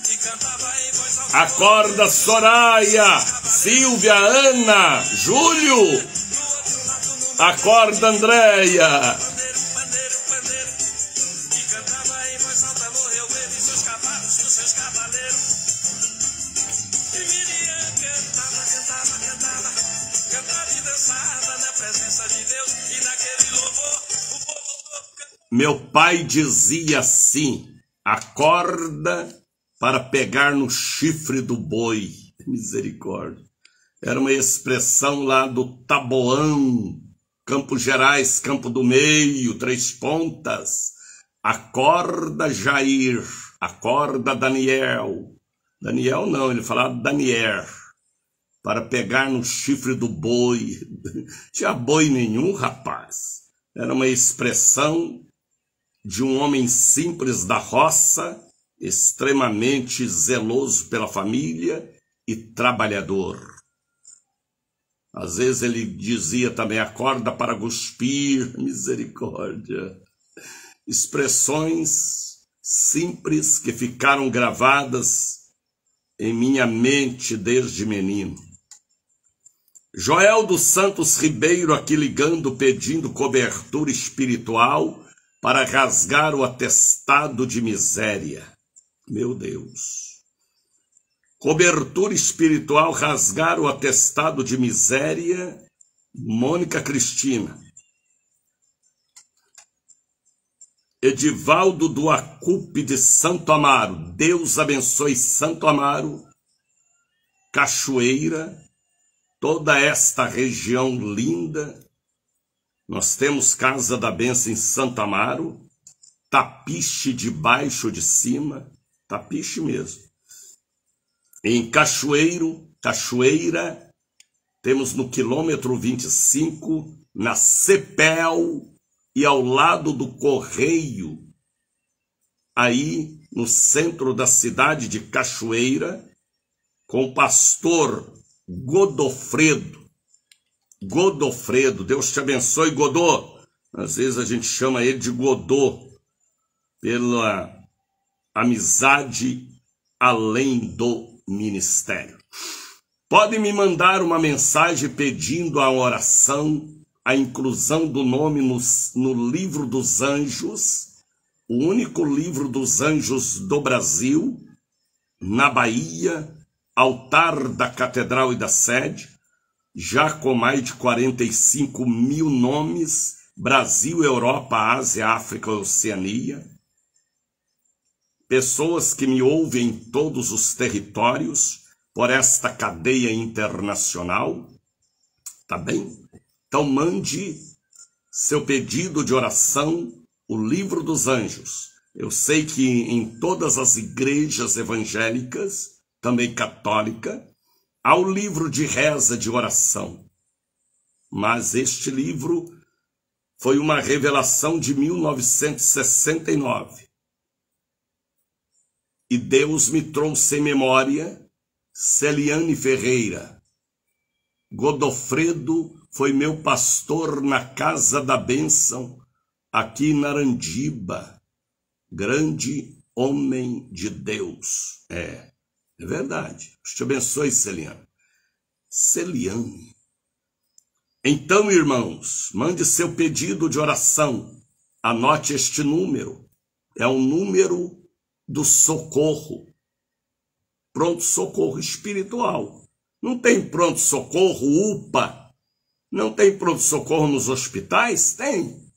e cantava em voz alta. Acorda, Soraya, Silvia, Ana, Júlio. Do outro lado no Acorda, Andréia. pandeiro, pandeiro, pandeiro. E cantava em voz alta, morreu ele e seus cavalos, dos seus cavaleiros. E Miriam cantava, cantava, cantava. Meu pai dizia assim: acorda para pegar no chifre do boi. Misericórdia. Era uma expressão lá do Taboão, Campos Gerais, Campo do Meio, Três Pontas. Acorda, Jair. Acorda, Daniel. Daniel não, ele falava Daniel. Para pegar no chifre do boi. Tinha boi nenhum, rapaz. Era uma expressão de um homem simples da roça, extremamente zeloso pela família e trabalhador. Às vezes ele dizia também: acorda para cuspir, misericórdia. Expressões simples que ficaram gravadas em minha mente desde menino. Joel dos Santos Ribeiro aqui ligando, pedindo cobertura espiritual para rasgar o atestado de miséria. Meu Deus. Cobertura espiritual, rasgar o atestado de miséria. Mônica Cristina. Edivaldo do Acupe de Santo Amaro. Deus abençoe Santo Amaro, Cachoeira, toda esta região linda. Nós temos Casa da Bênção em Santo Amaro, Tapiche de baixo de cima, Tapiche mesmo. Em Cachoeira, temos no quilômetro 25, na Cepel e ao lado do Correio, aí no centro da cidade de Cachoeira, com o pastor Godofredo. Godofredo, Deus te abençoe, Godô. Às vezes a gente chama ele de Godô, pela amizade além do ministério. Pode me mandar uma mensagem pedindo a oração, a inclusão do nome no livro dos anjos, o único livro dos anjos do Brasil, na Bahia, altar da Catedral e da Sede, já com mais de 45 mil nomes, Brasil, Europa, Ásia, África, Oceania. Pessoas que me ouvem em todos os territórios por esta cadeia internacional, tá bem? Então mande seu pedido de oração, o livro dos anjos. Eu sei que em todas as igrejas evangélicas, também católica, há o livro de reza de oração. Mas este livro foi uma revelação de 1969. E Deus me trouxe em memória Celiane Ferreira. Godofredo foi meu pastor na Casa da Bênção, aqui em Narandiba. Grande homem de Deus. É verdade. Deus te abençoe, Celiane. Celiane. Então, irmãos, mande seu pedido de oração. Anote este número. É um número do socorro. Pronto-socorro espiritual. Não tem pronto-socorro UPA? Não tem pronto-socorro nos hospitais? Tem.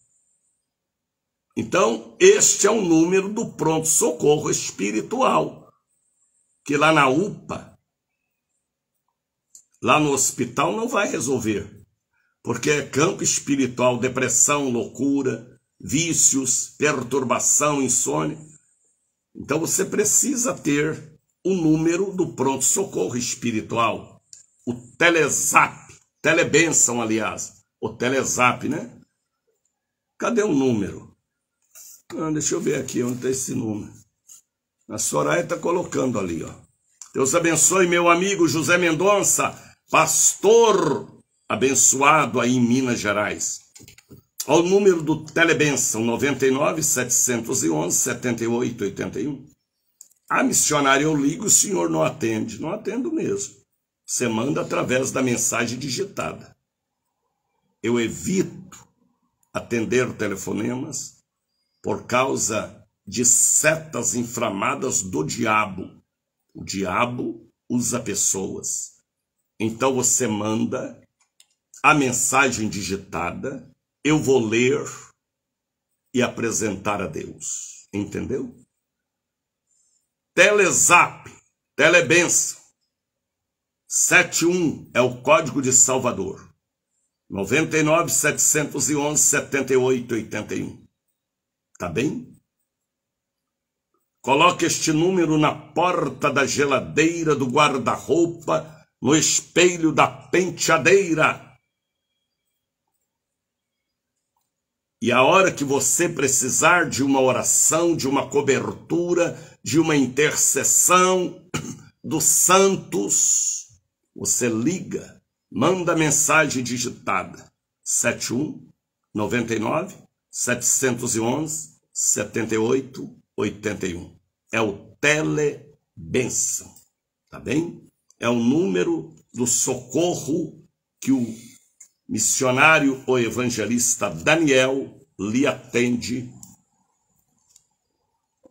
Então, este é o número do pronto-socorro espiritual. Que lá na UPA, lá no hospital, não vai resolver. Porque é campo espiritual, depressão, loucura, vícios, perturbação, insônia. Então você precisa ter o número do pronto-socorro espiritual. O Telezap, Telebênção, aliás. O Telezap, né? Cadê o número? Deixa eu ver aqui onde está esse número. A Soraya está colocando ali, ó. Deus abençoe meu amigo José Mendonça, pastor abençoado aí em Minas Gerais. Ao número do Telebênção, 99-711-7881. A missionária, eu ligo, o senhor não atende. Não atendo mesmo. Você manda através da mensagem digitada. Eu evito atender telefonemas por causa de setas inflamadas do diabo. O diabo usa pessoas. Então você manda a mensagem digitada, eu vou ler, e apresentar a Deus. Entendeu? Telezap, Telebenção, 71 é o código de Salvador. 99 711 78 81. Tá bem? Coloque este número na porta da geladeira, do guarda-roupa, no espelho da penteadeira. E a hora que você precisar de uma oração, de uma cobertura, de uma intercessão dos santos, você liga, manda mensagem digitada 71 99 711 78 81. É o Telebenção, tá bem? É o número do socorro que o missionário ou evangelista Daniel lhe atende.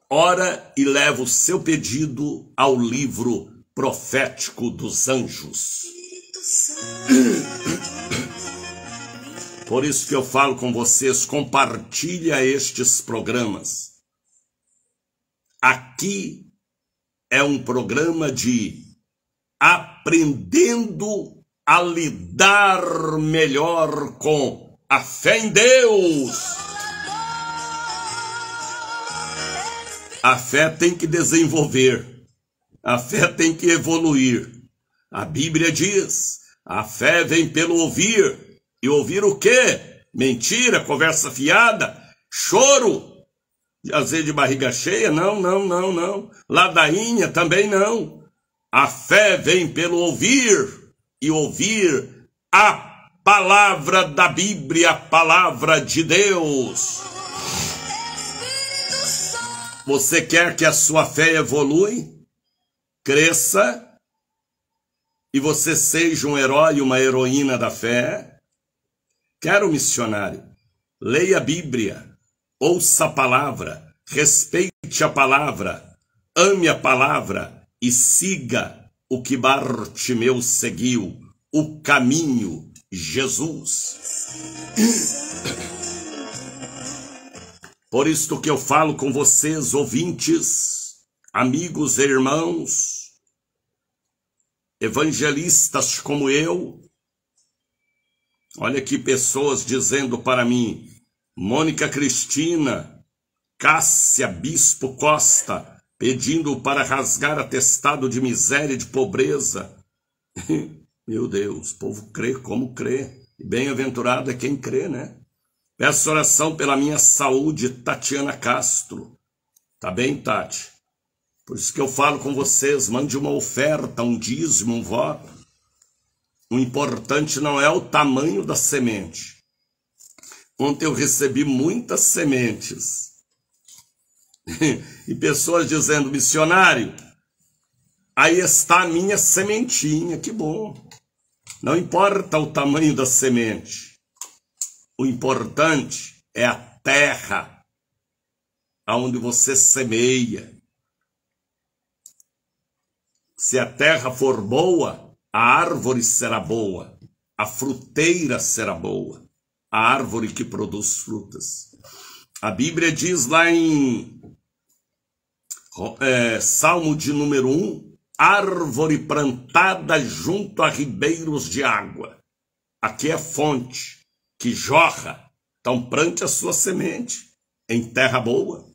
Ora e leva o seu pedido ao livro profético dos anjos. Por isso que eu falo com vocês, compartilha estes programas. Aqui é um programa de aprendendo a lidar melhor com a fé em Deus. A fé tem que desenvolver, a fé tem que evoluir. A Bíblia diz, a fé vem pelo ouvir, e ouvir o quê? Mentira, conversa fiada, choro, às vezes de barriga cheia, não. Ladainha também não. A fé vem pelo ouvir, e ouvir a palavra da Bíblia, a palavra de Deus. Você quer que a sua fé evolui, cresça, e você seja um herói, uma heroína da fé? Quero, missionário, leia a Bíblia, ouça a palavra, respeite a palavra, ame a palavra e siga o que Bartimeu seguiu, o caminho, Jesus. Por isto que eu falo com vocês, ouvintes, amigos e irmãos, evangelistas como eu. Olha aqui pessoas dizendo para mim, Mônica Cristina, Cássia Bispo Costa, pedindo para rasgar atestado de miséria e de pobreza. Meu Deus, o povo crê como crê. E bem-aventurado é quem crê, né? Peço oração pela minha saúde, Tatiana Castro. Tá bem, Tati? Por isso que eu falo com vocês, mande uma oferta, um dízimo, um voto. O importante não é o tamanho da semente. Ontem eu recebi muitas sementes. E pessoas dizendo, missionário, aí está a minha sementinha, que bom. Não importa o tamanho da semente. O importante é a terra aonde você semeia. Se a terra for boa, a árvore será boa, a fruteira será boa, a árvore que produz frutas. A Bíblia diz lá em Salmo de número 1, árvore plantada junto a ribeiros de água. Aqui é fonte que jorra, então plante a sua semente em terra boa.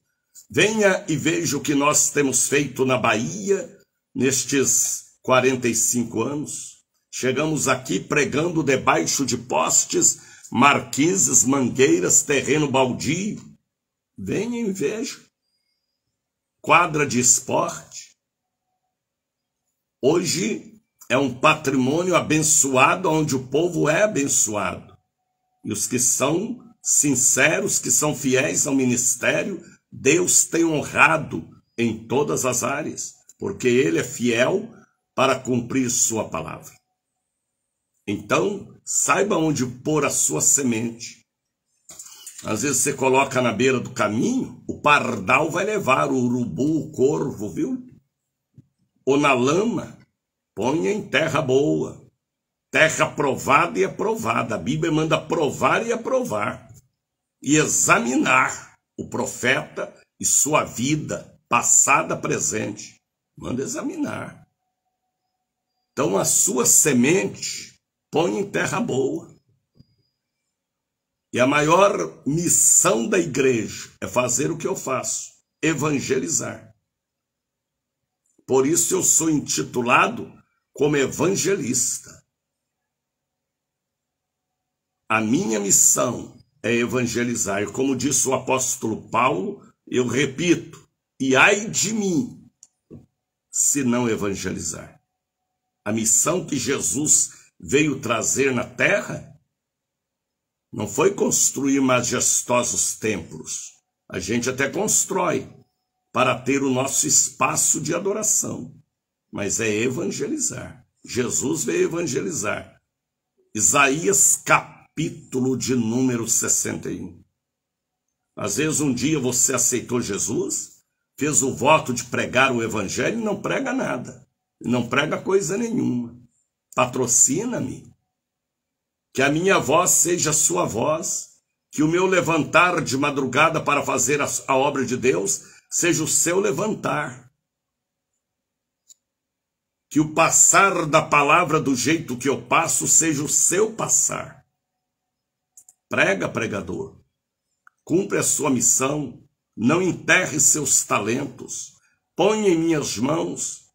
Venha e veja o que nós temos feito na Bahia nestes 45 anos. Chegamos aqui pregando debaixo de postes, marquises, mangueiras, terreno baldio. Venha e veja. Quadra de esporte. Hoje é um patrimônio abençoado, onde o povo é abençoado. E os que são sinceros, que são fiéis ao ministério, Deus tem honrado em todas as áreas, porque Ele é fiel para cumprir sua palavra. Então, saiba onde pôr a sua semente. Às vezes você coloca na beira do caminho, o pardal vai levar, o urubu, o corvo, viu? Ou na lama, ponha em terra boa. Terra provada e aprovada. A Bíblia manda provar e aprovar. E examinar. o profeta e sua vida, passada, presente. Manda examinar. Então a sua semente põe em terra boa. E a maior missão da igreja é fazer o que eu faço, evangelizar. Por isso eu sou intitulado como evangelista. A minha missão é evangelizar. E como disse o apóstolo Paulo, eu repito, e ai de mim, se não evangelizar. A missão que Jesus veio trazer na terra não foi construir majestosos templos. A gente até constrói para ter o nosso espaço de adoração, mas é evangelizar. Jesus veio evangelizar. Isaías capítulo de número 61. Às vezes um dia você aceitou Jesus, fez o voto de pregar o evangelho e não prega nada, não prega coisa nenhuma. Patrocina-me. Que a minha voz seja a sua voz, que o meu levantar de madrugada para fazer a obra de Deus seja o seu levantar. Que o passar da palavra do jeito que eu passo seja o seu passar. Prega, pregador. Cumpre a sua missão. Não enterre seus talentos. Põe em minhas mãos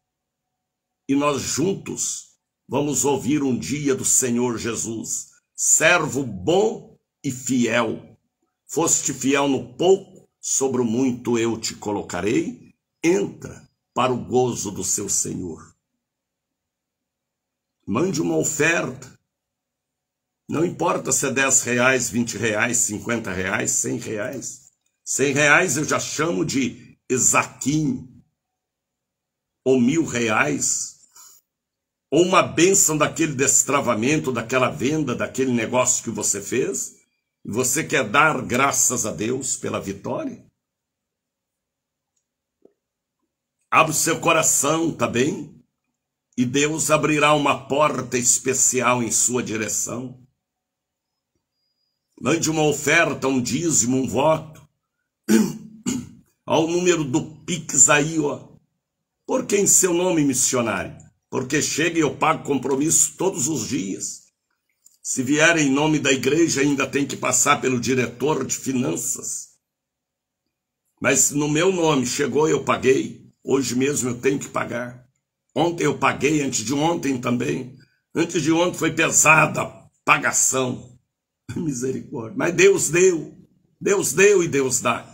e nós juntos vamos ouvir um dia do Senhor Jesus. Servo bom e fiel. Foste fiel no pouco, sobre o muito eu te colocarei. Entra para o gozo do seu Senhor. Mande uma oferta. Não importa se é R$10, R$20, R$50, R$100. R$100 eu já chamo de Esaquim. Ou R$1.000. Ou uma bênção daquele destravamento, daquela venda, daquele negócio que você fez. E você quer dar graças a Deus pela vitória? Abre o seu coração, tá bem? E Deus abrirá uma porta especial em sua direção. Mande uma oferta, um dízimo, um voto. Ao número do Pix aí, ó. Por que em seu nome, missionário? Porque chega e eu pago compromisso todos os dias. Se vier em nome da igreja, ainda tem que passar pelo diretor de finanças. Mas no meu nome chegou, eu paguei. Hoje mesmo eu tenho que pagar. Ontem eu paguei, antes de ontem também. Antes de ontem foi pesada a pagação. Misericórdia. Mas Deus deu. Deus deu e Deus dá.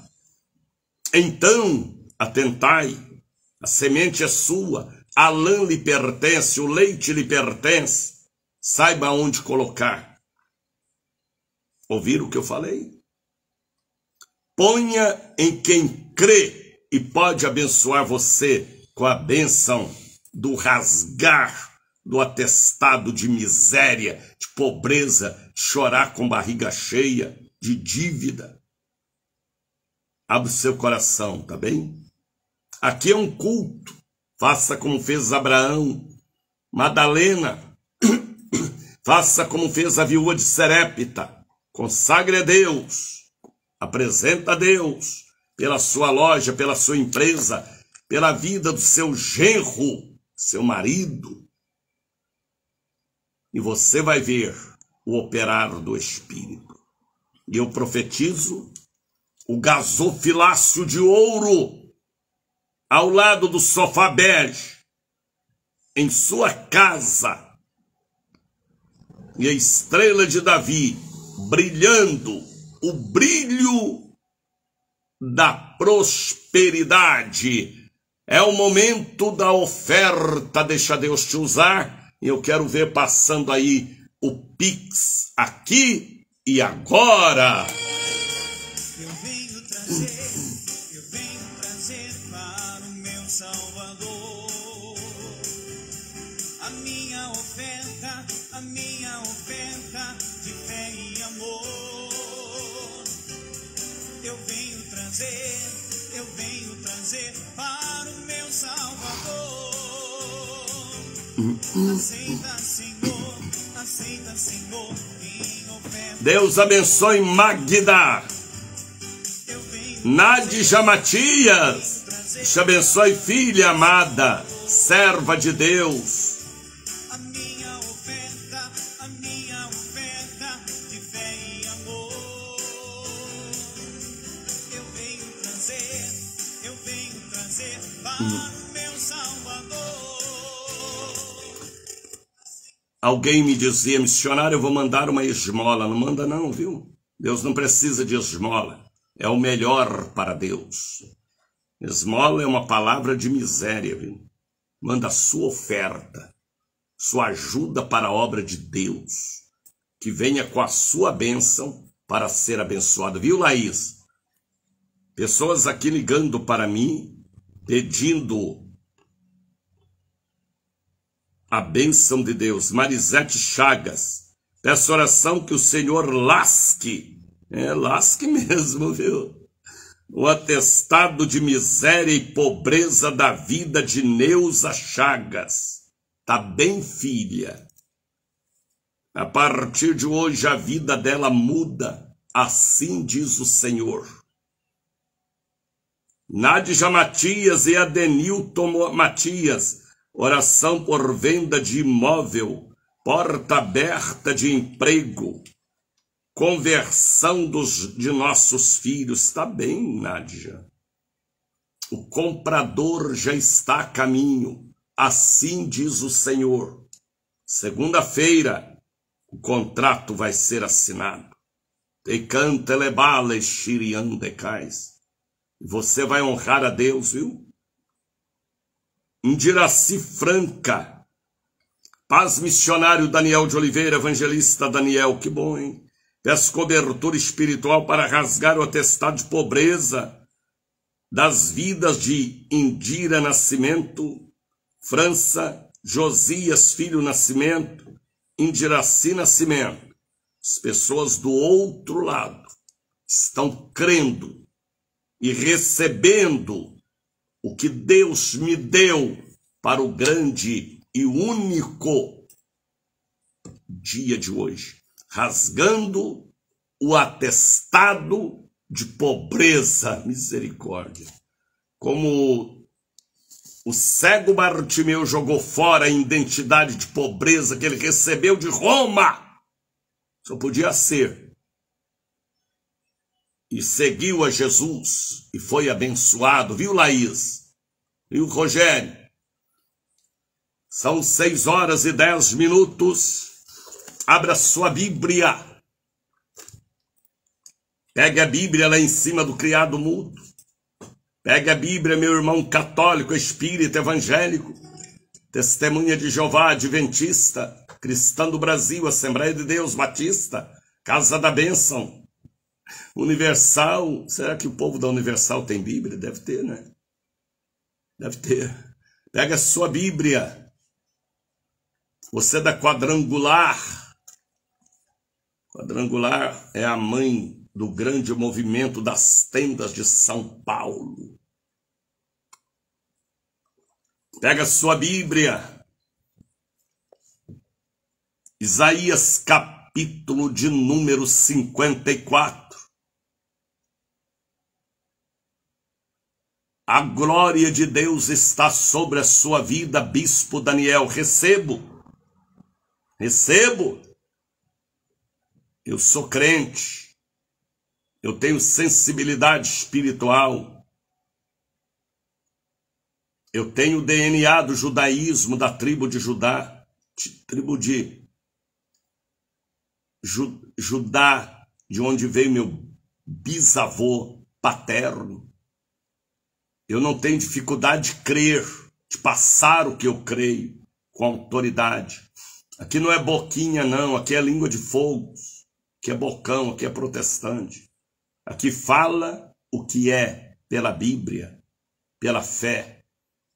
Então, atentai. A semente é sua. A lã lhe pertence, o leite lhe pertence. Saiba onde colocar. Ouviram o que eu falei? Ponha em quem crê e pode abençoar você com a bênção do rasgar do atestado de miséria, de pobreza, de chorar com barriga cheia, de dívida. Abre o seu coração, tá bem? Aqui é um culto. Faça como fez Abraão, Madalena. Faça como fez a viúva de Serepta. Consagre a Deus. Apresenta a Deus pela sua loja, pela sua empresa, pela vida do seu genro, seu marido. E você vai ver o operar do Espírito. E eu profetizo o gasofilácio de ouro ao lado do sofá bege, em sua casa, e a estrela de Davi brilhando, o brilho da prosperidade. É o momento da oferta, deixa Deus te usar, e eu quero ver passando aí o Pix aqui e agora. Eu venho trazer para o meu Salvador a minha oferta de fé e amor. Eu venho trazer para o meu Salvador. Aceita, Senhor, minha oferta. Deus abençoe Magda. Nádia Matias, te abençoe, filha amada, serva de Deus. A minha oferta de fé e amor. Eu venho trazer para o meu Salvador. Alguém me dizia, missionário, eu vou mandar uma esmola. Não manda não, viu? Deus não precisa de esmola. É o melhor para Deus. Esmola é uma palavra de miséria, viu? Manda a sua oferta, sua ajuda para a obra de Deus, que venha com a sua bênção para ser abençoado. Viu, Laís? Pessoas aqui ligando para mim, pedindo a bênção de Deus. Marisete Chagas, peço oração que o Senhor lasque, lasque mesmo, viu? O atestado de miséria e pobreza da vida de Neuza Chagas. Tá bem, filha? A partir de hoje a vida dela muda, assim diz o Senhor. Nádia Matias e Adenilton Matias, oração por venda de imóvel, porta aberta de emprego, conversão de nossos filhos. Está bem, Nádia. O comprador já está a caminho, assim diz o Senhor. Segunda-feira, o contrato vai ser assinado. Você vai honrar a Deus, viu? Indiraci Franca, paz missionário Daniel de Oliveira, evangelista Daniel, que bom, hein? Peço cobertura espiritual para rasgar o atestado de pobreza das vidas de Indira Nascimento, França, Josias Filho Nascimento, Indiraci Nascimento. As pessoas do outro lado estão crendo e recebendo o que Deus me deu para o grande e único dia de hoje. Rasgando o atestado de pobreza, misericórdia. Como o cego Bartimeu jogou fora a identidade de pobreza que ele recebeu de Roma, só podia ser. E seguiu a Jesus e foi abençoado, viu, Laís? Viu, Rogério? São 6h10. Abra sua Bíblia. Pegue a Bíblia lá em cima do criado mudo. Pegue a Bíblia, meu irmão católico, espírita, evangélico, testemunha de Jeová, adventista, cristã do Brasil, Assembleia de Deus, Batista, Casa da Bênção, Universal. Será que o povo da Universal tem Bíblia? Deve ter, né? Deve ter. Pega a sua Bíblia. Você é da Quadrangular. Quadrangular é a mãe do grande movimento das tendas de São Paulo. Pega a sua Bíblia. Isaías capítulo de número 54. A glória de Deus está sobre a sua vida, Bispo Daniel. Recebo. Eu sou crente. Eu tenho sensibilidade espiritual. Eu tenho o DNA do judaísmo, da tribo de Judá. Tribo de Judá, de onde veio meu bisavô paterno. Eu não tenho dificuldade de crer, de passar o que eu creio com autoridade. Aqui não é boquinha, não. Aqui é língua de fogo. Aqui é bocão, aqui é protestante. Aqui fala o que é pela Bíblia, pela fé.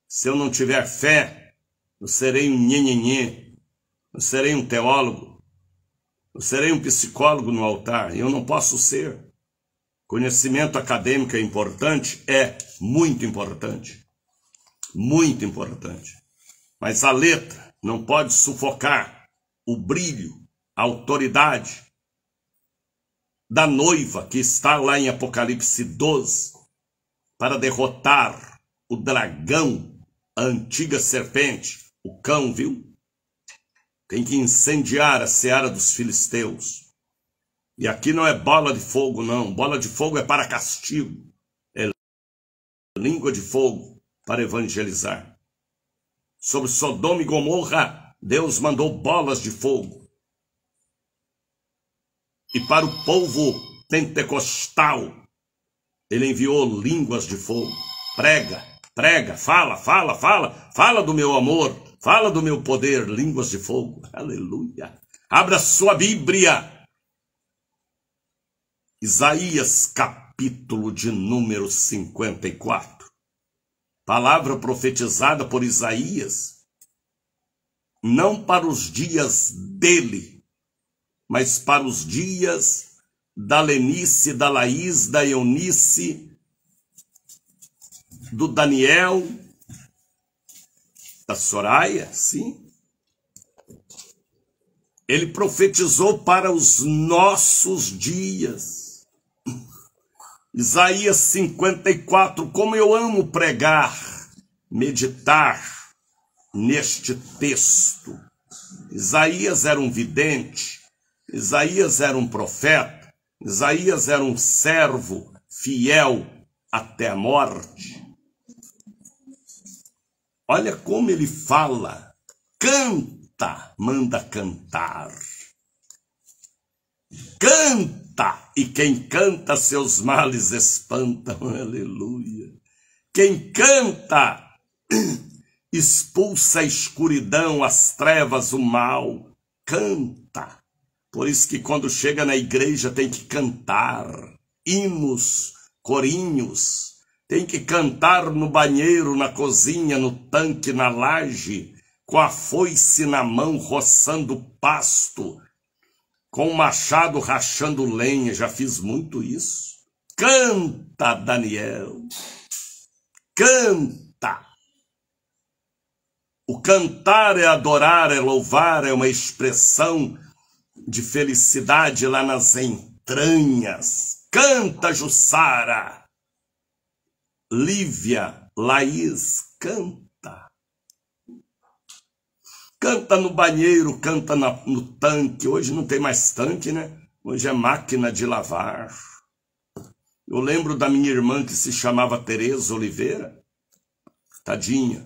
Se eu não tiver fé, eu serei um nhenhenhê, eu serei um teólogo, eu serei um psicólogo no altar. Eu não posso ser. Conhecimento acadêmico é importante? É muito importante. Muito importante. Mas a letra não pode sufocar o brilho, a autoridade da noiva que está lá em Apocalipse 12, para derrotar o dragão, a antiga serpente, o cão, viu? Tem que incendiar a seara dos filisteus. E aqui não é bola de fogo, não. Bola de fogo é para castigo. É língua de fogo para evangelizar. Sobre Sodoma e Gomorra, Deus mandou bolas de fogo. E para o povo pentecostal, ele enviou línguas de fogo. Prega, prega, fala do meu amor, fala do meu poder, línguas de fogo. Aleluia. Abra sua Bíblia. Isaías, capítulo de número 54. Palavra profetizada por Isaías, não para os dias dele, mas para os dias da Lenice, da Laís, da Eunice, do Daniel, da Soraya, sim. Ele profetizou para os nossos dias. Isaías 54, como eu amo pregar, meditar neste texto. Isaías era um vidente, Isaías era um profeta, Isaías era um servo fiel até a morte. Olha como ele fala, canta, manda cantar. Canta, e quem canta seus males espanta, aleluia. Quem canta expulsa a escuridão, as trevas, o mal. Canta. Por isso que quando chega na igreja tem que cantar hinos, corinhos. Tem que cantar no banheiro, na cozinha, no tanque, na laje, com a foice na mão, roçando o pasto, com o machado rachando lenha. Já fiz muito isso. Canta, Daniel. Canta. O cantar é adorar, é louvar, é uma expressão de felicidade lá nas entranhas. Canta, Jussara. Lívia, Laís, canta. Canta no banheiro, canta no tanque. Hoje não tem mais tanque, né? Hoje é máquina de lavar. Eu lembro da minha irmã que se chamava Tereza Oliveira. Tadinha.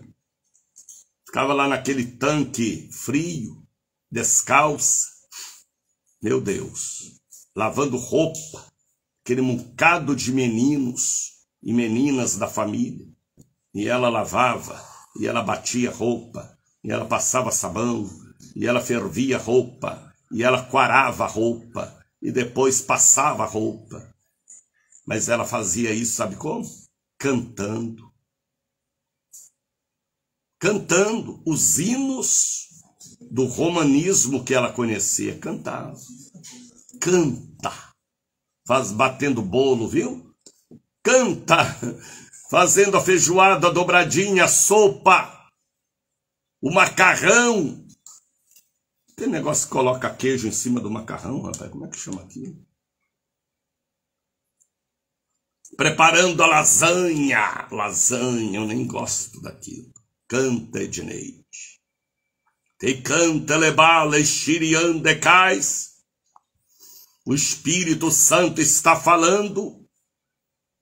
Ficava lá naquele tanque frio, descalça. Meu Deus. Lavando roupa. Aquele bocado de meninos e meninas da família. E ela lavava, e ela batia roupa, e ela passava sabão, e ela fervia roupa, e ela quarava roupa, e depois passava roupa. Mas ela fazia isso, sabe como? Cantando. Cantando os hinos do romanismo que ela conhecia. Cantava. Canta. Faz batendo bolo, viu? Canta, fazendo a feijoada, a dobradinha, a sopa, o macarrão. Tem negócio que coloca queijo em cima do macarrão, rapaz, como é que chama aquilo? Preparando a lasanha. Lasanha, eu nem gosto daquilo. Canta, Edneide. Te canta, lebala, estiriande, cais. O Espírito Santo está falando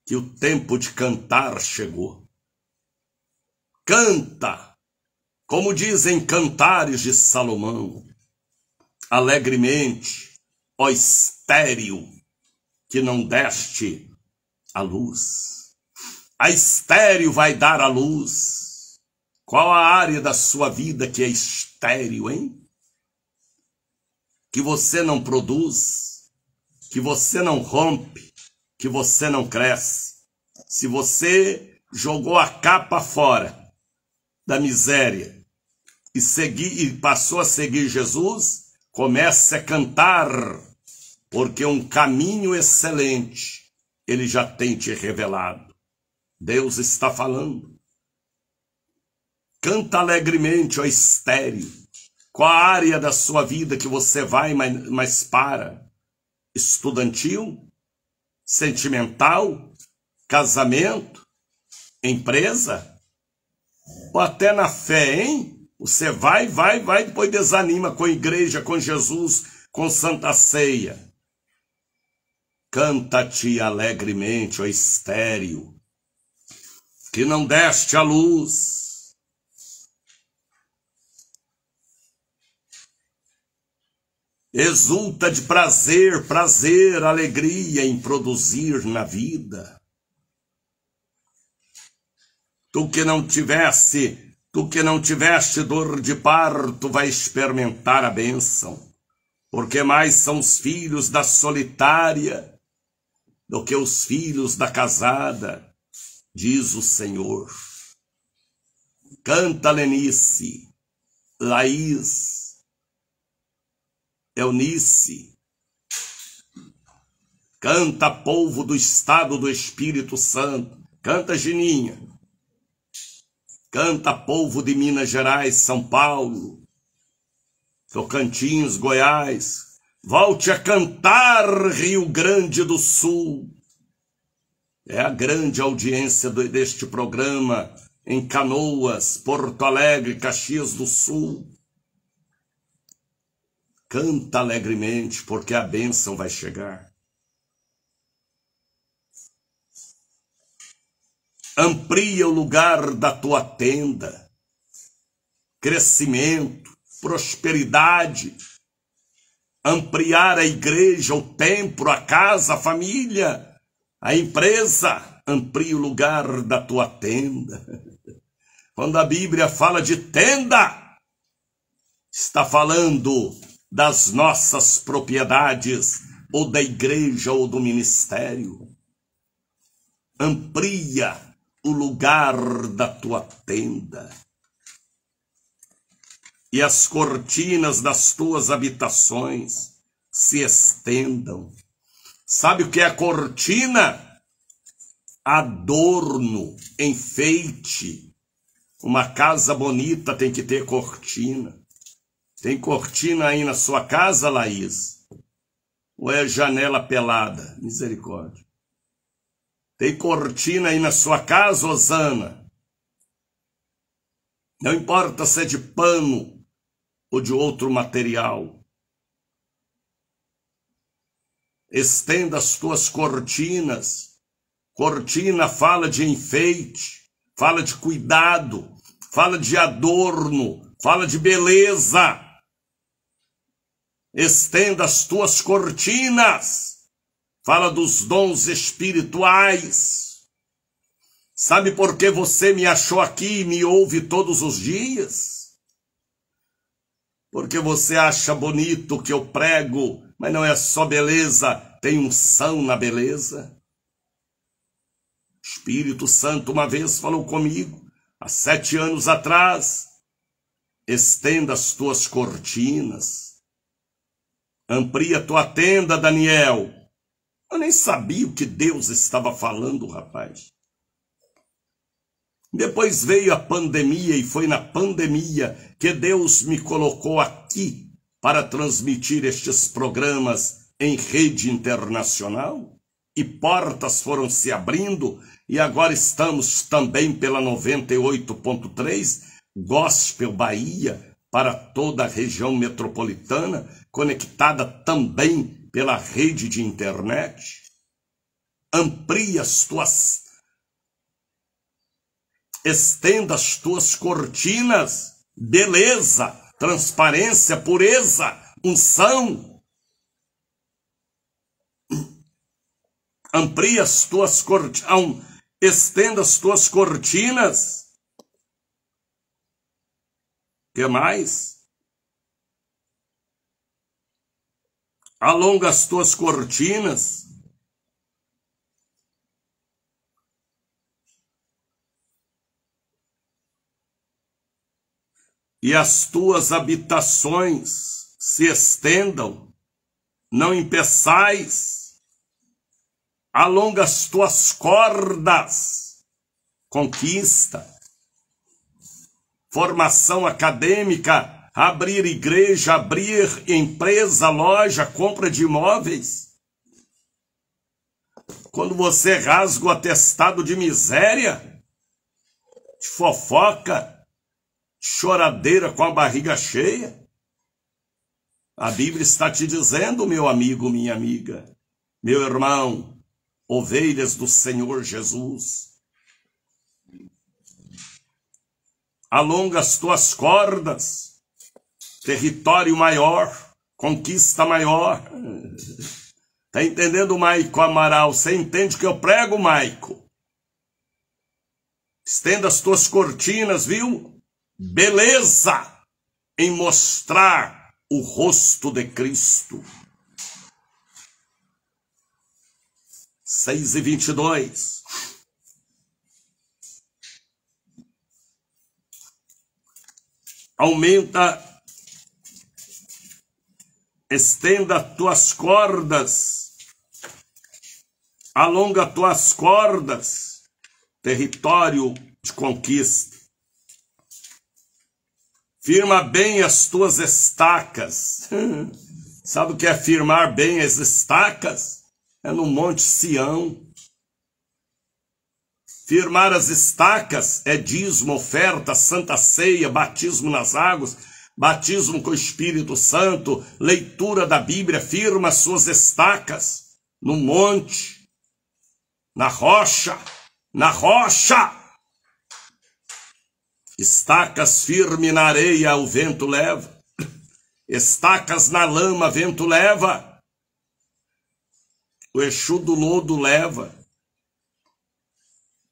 que o tempo de cantar chegou. Canta, como dizem Cantares de Salomão, alegremente, ó estéril, que não deste a luz. A estéril vai dar a luz. Qual a área da sua vida que é estéril, hein? Que você não produz, que você não rompe, que você não cresce. Se você jogou a capa fora da miséria e passou a seguir Jesus, comece a cantar, porque um caminho excelente ele já tem te revelado. Deus está falando. Canta alegremente, ó estéril. Qual a área da sua vida que você vai, mas para? Estudantil? Sentimental? Casamento? empresa, ou até na fé, hein? Você vai, depois desanima com a igreja, com Jesus, com Santa Ceia. Canta-te alegremente, ó estéril, que não deste a luz. Exulta de prazer, alegria em produzir na vida. Tu que não tiveste dor de parto, vai experimentar a bênção, porque mais são os filhos da solitária do que os filhos da casada, diz o Senhor. Canta, Lenice, Laís, Eunice. Canta, povo do estado do Espírito Santo. Canta, Gininha. Canta, povo de Minas Gerais, São Paulo, Tocantins, Goiás. Volte a cantar, Rio Grande do Sul. É a grande audiência deste programa em Canoas, Porto Alegre, Caxias do Sul. Canta alegremente, porque a bênção vai chegar. Amplia o lugar da tua tenda. Crescimento, prosperidade. Ampliar a igreja, o templo, a casa, a família, a empresa. Amplia o lugar da tua tenda. Quando a Bíblia fala de tenda, está falando das nossas propriedades, ou da igreja, ou do ministério. Amplia o lugar da tua tenda. E as cortinas das tuas habitações se estendam. Sabe o que é a cortina? Adorno, enfeite. Uma casa bonita tem que ter cortina. Tem cortina aí na sua casa, Laís? Ou é janela pelada? Misericórdia. Tem cortina aí na sua casa, Osana? Não importa se é de pano ou de outro material. Estenda as tuas cortinas. Cortina fala de enfeite, fala de cuidado, fala de adorno, fala de beleza. Estenda as tuas cortinas. Fala dos dons espirituais. Sabe por que você me achou aqui e me ouve todos os dias? Porque você acha bonito o que eu prego, mas não é só beleza, tem unção na beleza. Espírito Santo uma vez falou comigo, há 7 anos atrás, estenda as tuas cortinas, amplia a tua tenda, Daniel. Eu nem sabia o que Deus estava falando, rapaz. Depois veio a pandemia e foi na pandemia que Deus me colocou aqui para transmitir estes programas em rede internacional. E portas foram se abrindo e agora estamos também pela 98.3, Gospel Bahia, para toda a região metropolitana, conectada também pela rede de internet. Amplia as tuas... Estenda as tuas cortinas, beleza, transparência, pureza, unção. Amplia as tuas cortinas, estenda as tuas cortinas. O que mais? Alonga as tuas cortinas. E as tuas habitações se estendam, não empeçais, alonga as tuas cordas, conquista, formação acadêmica, abrir igreja, abrir empresa, loja, compra de imóveis. Quando você rasga o atestado de miséria, de fofoca, de choradeira com a barriga cheia. A Bíblia está te dizendo, meu amigo, minha amiga, meu irmão, ovelhas do Senhor Jesus, alonga as tuas cordas, território maior, conquista maior. Tá entendendo, Maico Amaral? Você entende que eu prego, Maico? Estenda as tuas cortinas, viu? Beleza em mostrar o rosto de Cristo. 6:22. Aumenta, estenda tuas cordas, alonga tuas cordas, território de conquista. Firma bem as tuas estacas. Sabe o que é firmar bem as estacas? É no Monte Sião. Firmar as estacas é dízimo, oferta, santa ceia, batismo nas águas, batismo com o Espírito Santo, leitura da Bíblia. Firma as suas estacas no monte, na rocha, na rocha. Estacas firme na areia, o vento leva. Estacas na lama, vento leva. O Exu do lodo leva.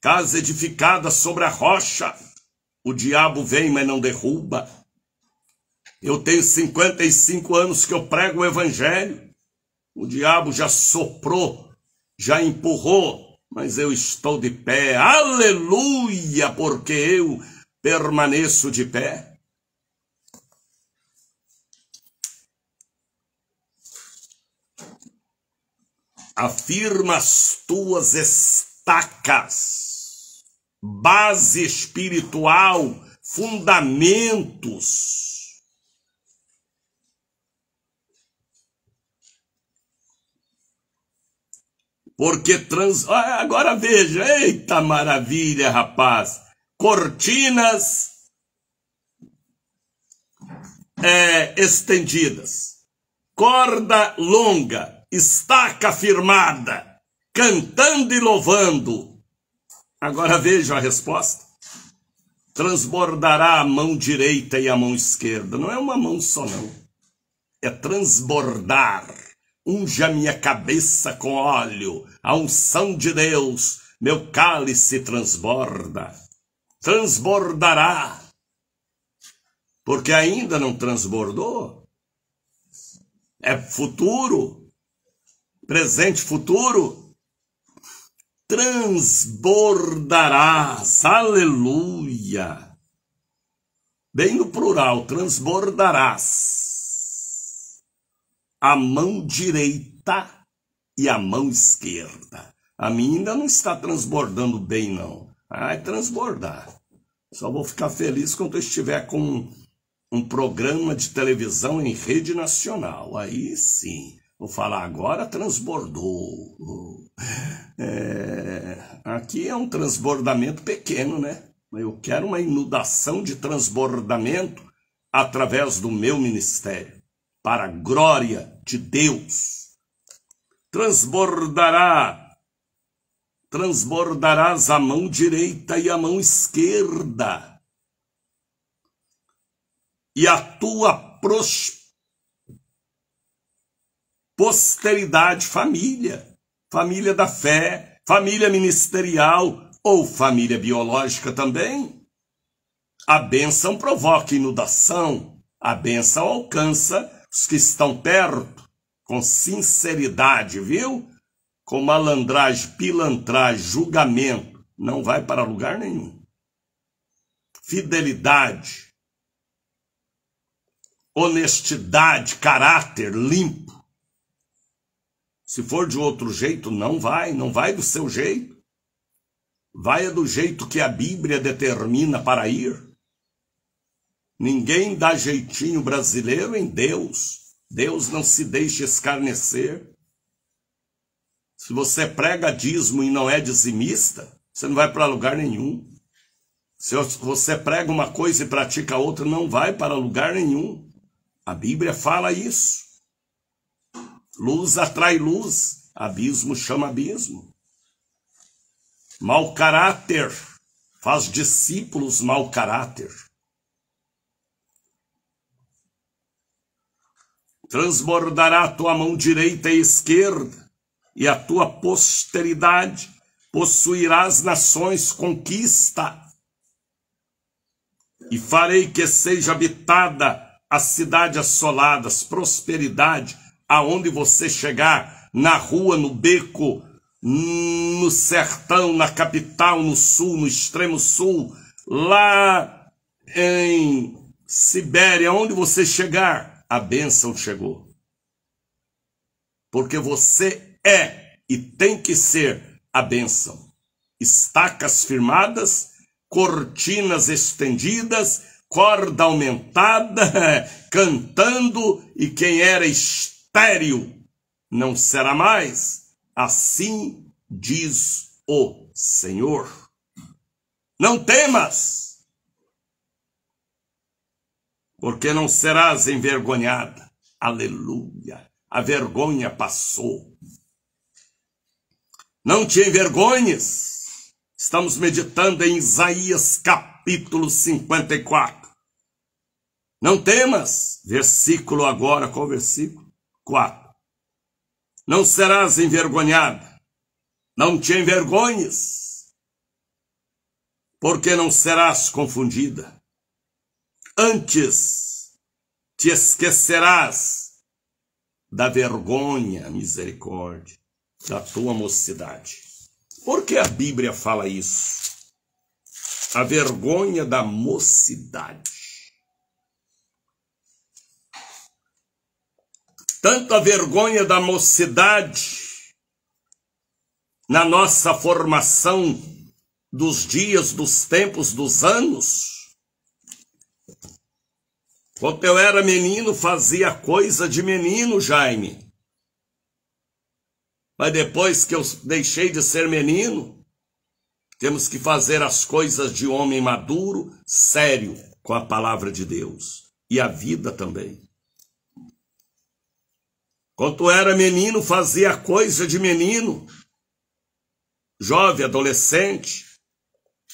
Casa edificada sobre a rocha, o diabo vem, mas não derruba. Eu tenho 55 anos que eu prego o evangelho. O diabo já soprou, já empurrou, mas eu estou de pé. Aleluia, porque eu permaneço de pé. Afirma as tuas estacas, base espiritual, fundamentos. Porque agora veja, eita maravilha, rapaz. Cortinas estendidas, corda longa, estaca firmada, cantando e louvando. Agora veja a resposta. Transbordará a mão direita e a mão esquerda. Não é uma mão só, não. É transbordar. Unja minha cabeça com óleo. A unção de Deus, meu cálice transborda. Transbordará. Porque ainda não transbordou. É futuro. Presente, futuro. Transbordarás. Aleluia. Bem no plural, transbordarás. A mão direita e a mão esquerda. A minha ainda não está transbordando bem, não. Vai transbordar. Só vou ficar feliz quando eu estiver com um programa de televisão em rede nacional. Aí sim, vou falar agora transbordou. Aqui é um transbordamento pequeno, né? Eu quero uma inundação de transbordamento através do meu ministério, para a glória de Deus. Transbordarás a mão direita e a mão esquerda. E a tua posteridade, família da fé, família ministerial ou família biológica também. A bênção provoca inundação, a bênção alcança os que estão perto, com sinceridade, viu? Com malandragem, pilantragem, julgamento, não vai para lugar nenhum. Fidelidade, honestidade, caráter limpo. Se for de outro jeito, não vai do seu jeito. Vai do jeito que a Bíblia determina para ir. Ninguém dá jeitinho brasileiro em Deus. Deus não se deixa escarnecer. Se você prega dízimo e não é dizimista, você não vai para lugar nenhum. Se você prega uma coisa e pratica outra, não vai para lugar nenhum. A Bíblia fala isso. Luz atrai luz, abismo chama abismo. Mau caráter faz discípulos mau caráter. Transbordará a tua mão direita e esquerda, e a tua posteridade possuirá as nações, conquista. E farei que seja habitada a cidade assolada, prosperidade, aonde você chegar, na rua, no beco, no sertão, na capital, no sul, no extremo sul, lá em Sibéria, onde você chegar, a bênção chegou. Porque você é e tem que ser a bênção. Estacas firmadas, cortinas estendidas, corda aumentada, cantando, e quem era estéril não será mais. Assim diz o Senhor. Não temas, porque não serás envergonhada. Aleluia. A vergonha passou. Não te envergonhes. Estamos meditando em Isaías capítulo 54. Não temas. Versículo agora, qual versículo? 4. Não serás envergonhada. Não te envergonhes, porque não serás confundida. Antes te esquecerás da vergonha, misericórdia, da tua mocidade. Por que a Bíblia fala isso? A vergonha da mocidade. Tanto a vergonha da mocidade na nossa formação dos dias, dos tempos, dos anos. Quando eu era menino, fazia coisa de menino, Jaime. Mas depois que eu deixei de ser menino, temos que fazer as coisas de homem maduro, sério, com a palavra de Deus. E a vida também. Quando eu era menino, fazia coisa de menino, jovem, adolescente,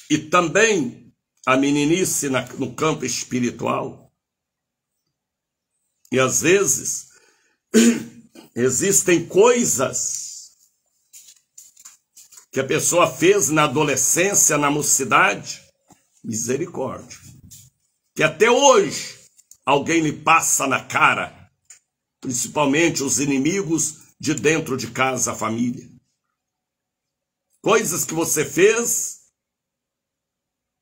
e também a meninice no campo espiritual. E às vezes, existem coisas que a pessoa fez na adolescência, na mocidade, misericórdia, que até hoje alguém lhe passa na cara, principalmente os inimigos de dentro de casa, a família. Coisas que você fez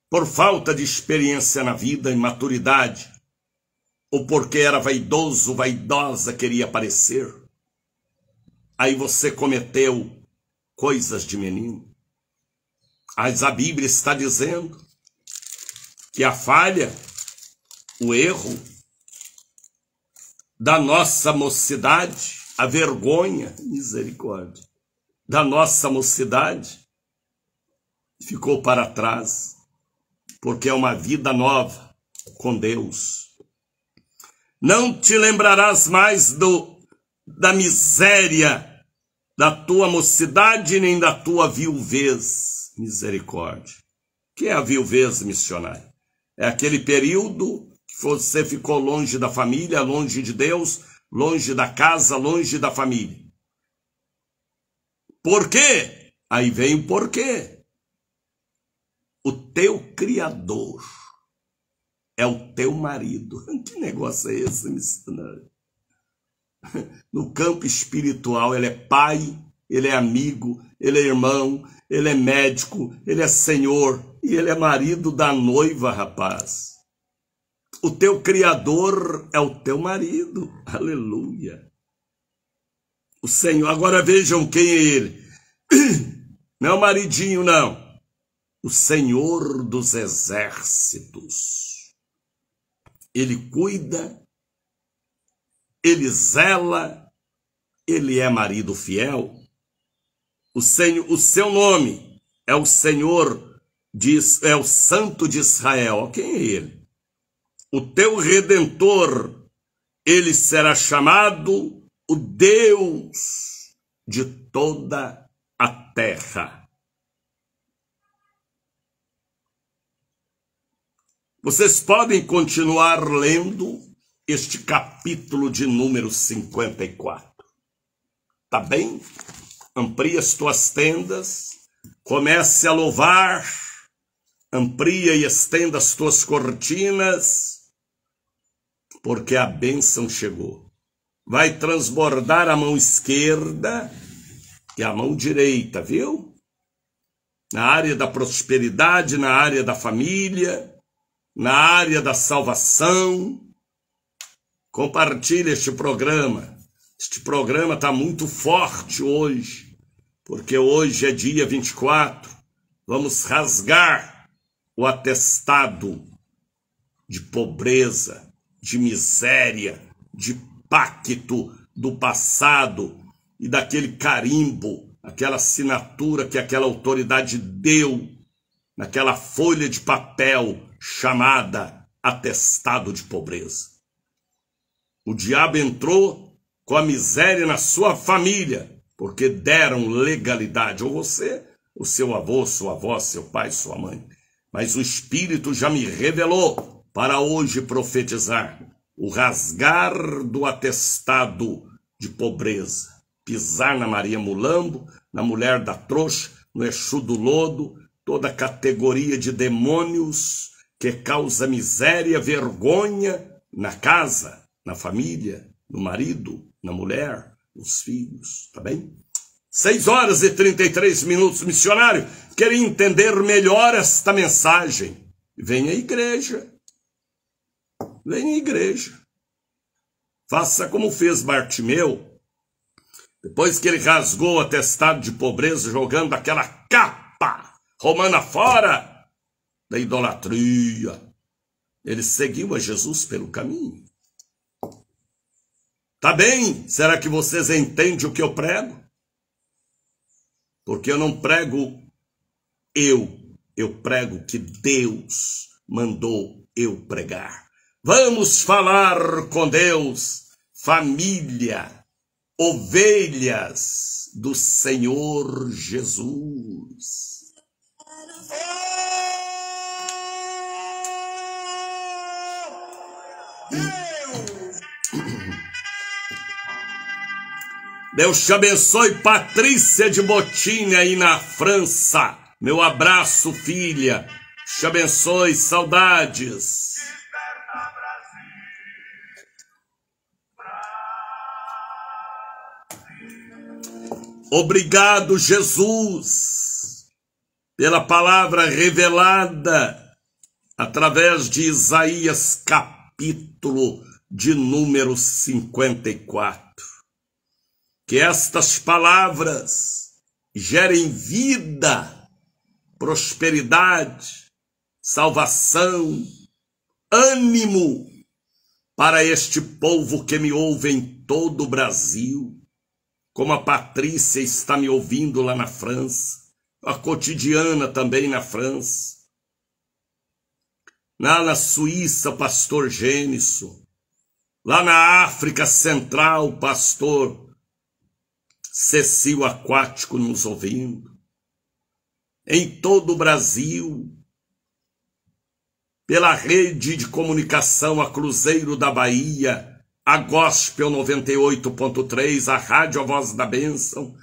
por falta de experiência na vida, imaturidade, ou porque era vaidoso, vaidosa, queria aparecer. Aí você cometeu coisas de menino. Mas a Bíblia está dizendo que a falha, o erro da nossa mocidade, a vergonha, misericórdia, da nossa mocidade, ficou para trás, porque é uma vida nova com Deus. Não te lembrarás mais da miséria da tua mocidade, nem da tua viuvez, misericórdia. O que é a viuvez, missionário? É aquele período que você ficou longe da família, longe de Deus, longe da casa, longe da família. Por quê? Aí vem o porquê. O teu Criador é o teu marido. Que negócio é esse, missionário? No campo espiritual, ele é pai, ele é amigo, ele é irmão, ele é médico, ele é senhor e ele é marido da noiva, rapaz. O teu Criador é o teu marido. Aleluia. O Senhor, agora vejam quem é ele. Não é o maridinho, não. O Senhor dos exércitos. Ele cuida, ele zela, ele é marido fiel. O seu nome é o Senhor diz, é o Santo de Israel. Quem é ele? O teu Redentor, ele será chamado o Deus de toda a terra. Vocês podem continuar lendo este capítulo de número 54. Tá bem? Amplia as tuas tendas, comece a louvar, amplia e estenda as tuas cortinas, porque a bênção chegou. Vai transbordar a mão esquerda e a mão direita, viu? Na área da prosperidade, na área da família, na área da salvação. Compartilhe este programa. Este programa está muito forte hoje, porque hoje é dia 24. Vamos rasgar o atestado de pobreza, de miséria, de pacto do passado e daquele carimbo, aquela assinatura que aquela autoridade deu naquela folha de papel chamada atestado de pobreza. O diabo entrou com a miséria na sua família, porque deram legalidade, ou você, o seu avô, sua avó, seu pai, sua mãe. Mas o Espírito já me revelou para hoje profetizar o rasgar do atestado de pobreza, pisar na Maria Mulambo, na mulher da trouxa, no Exu do lodo, toda categoria de demônios que causa miséria, vergonha na casa, na família, no marido, na mulher, nos filhos, tá bem? 6h33, missionário. Queria entender melhor esta mensagem. Venha à igreja. Venha à igreja. Faça como fez Bartimeu, depois que ele rasgou o atestado de pobreza, jogando aquela capa romana fora da idolatria. Ele seguiu a Jesus pelo caminho. Tá bem? Será que vocês entendem o que eu prego? Porque eu não prego eu prego que Deus mandou eu pregar. Vamos falar com Deus, família, ovelhas do Senhor Jesus. Deus te abençoe, Patrícia de Botinha aí na França. Meu abraço, filha. Te abençoe, saudades. Obrigado, Jesus, pela palavra revelada através de Isaías, capítulo de número 54. Que estas palavras gerem vida, prosperidade, salvação, ânimo para este povo que me ouve em todo o Brasil, como a Patrícia está me ouvindo lá na França, a Cotidiana também na França, lá na Suíça, o pastor Gênison, lá na África Central, o pastor Cecil Aquático nos ouvindo, em todo o Brasil, pela rede de comunicação a Cruzeiro da Bahia, a Gospel 98.3, a Rádio A Voz da Bênção,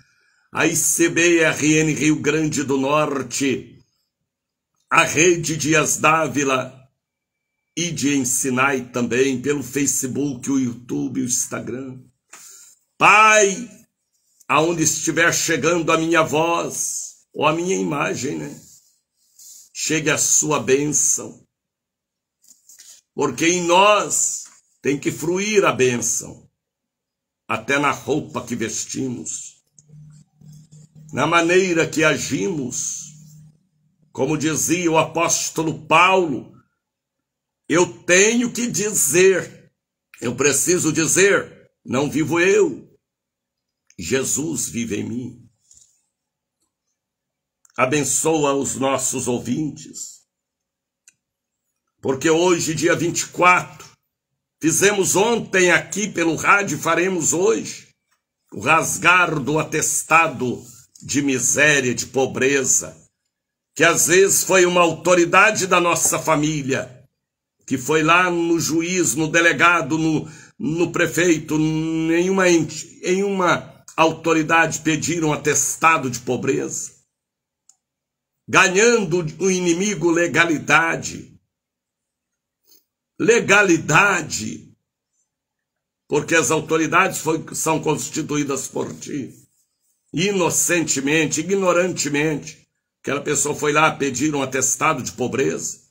a ICBRN Rio Grande do Norte, a Rede Dias Dávila e de Ensinai também, pelo Facebook, o YouTube, o Instagram. Pai, aonde estiver chegando a minha voz, ou a minha imagem, né? Chegue a sua bênção, porque em nós tem que fluir a bênção, até na roupa que vestimos, na maneira que agimos. Como dizia o apóstolo Paulo, eu tenho que dizer, eu preciso dizer, não vivo eu, Jesus vive em mim. Abençoa os nossos ouvintes. Porque hoje, dia 24, fizemos ontem aqui pelo rádio e faremos hoje o rasgar do atestado de miséria, de pobreza, que às vezes foi uma autoridade da nossa família, que foi lá no juiz, no delegado, no prefeito, em uma autoridade pediram um atestado de pobreza, ganhando o inimigo legalidade. Legalidade, porque as autoridades são constituídas por ti, inocentemente, ignorantemente. Aquela pessoa foi lá pedir um atestado de pobreza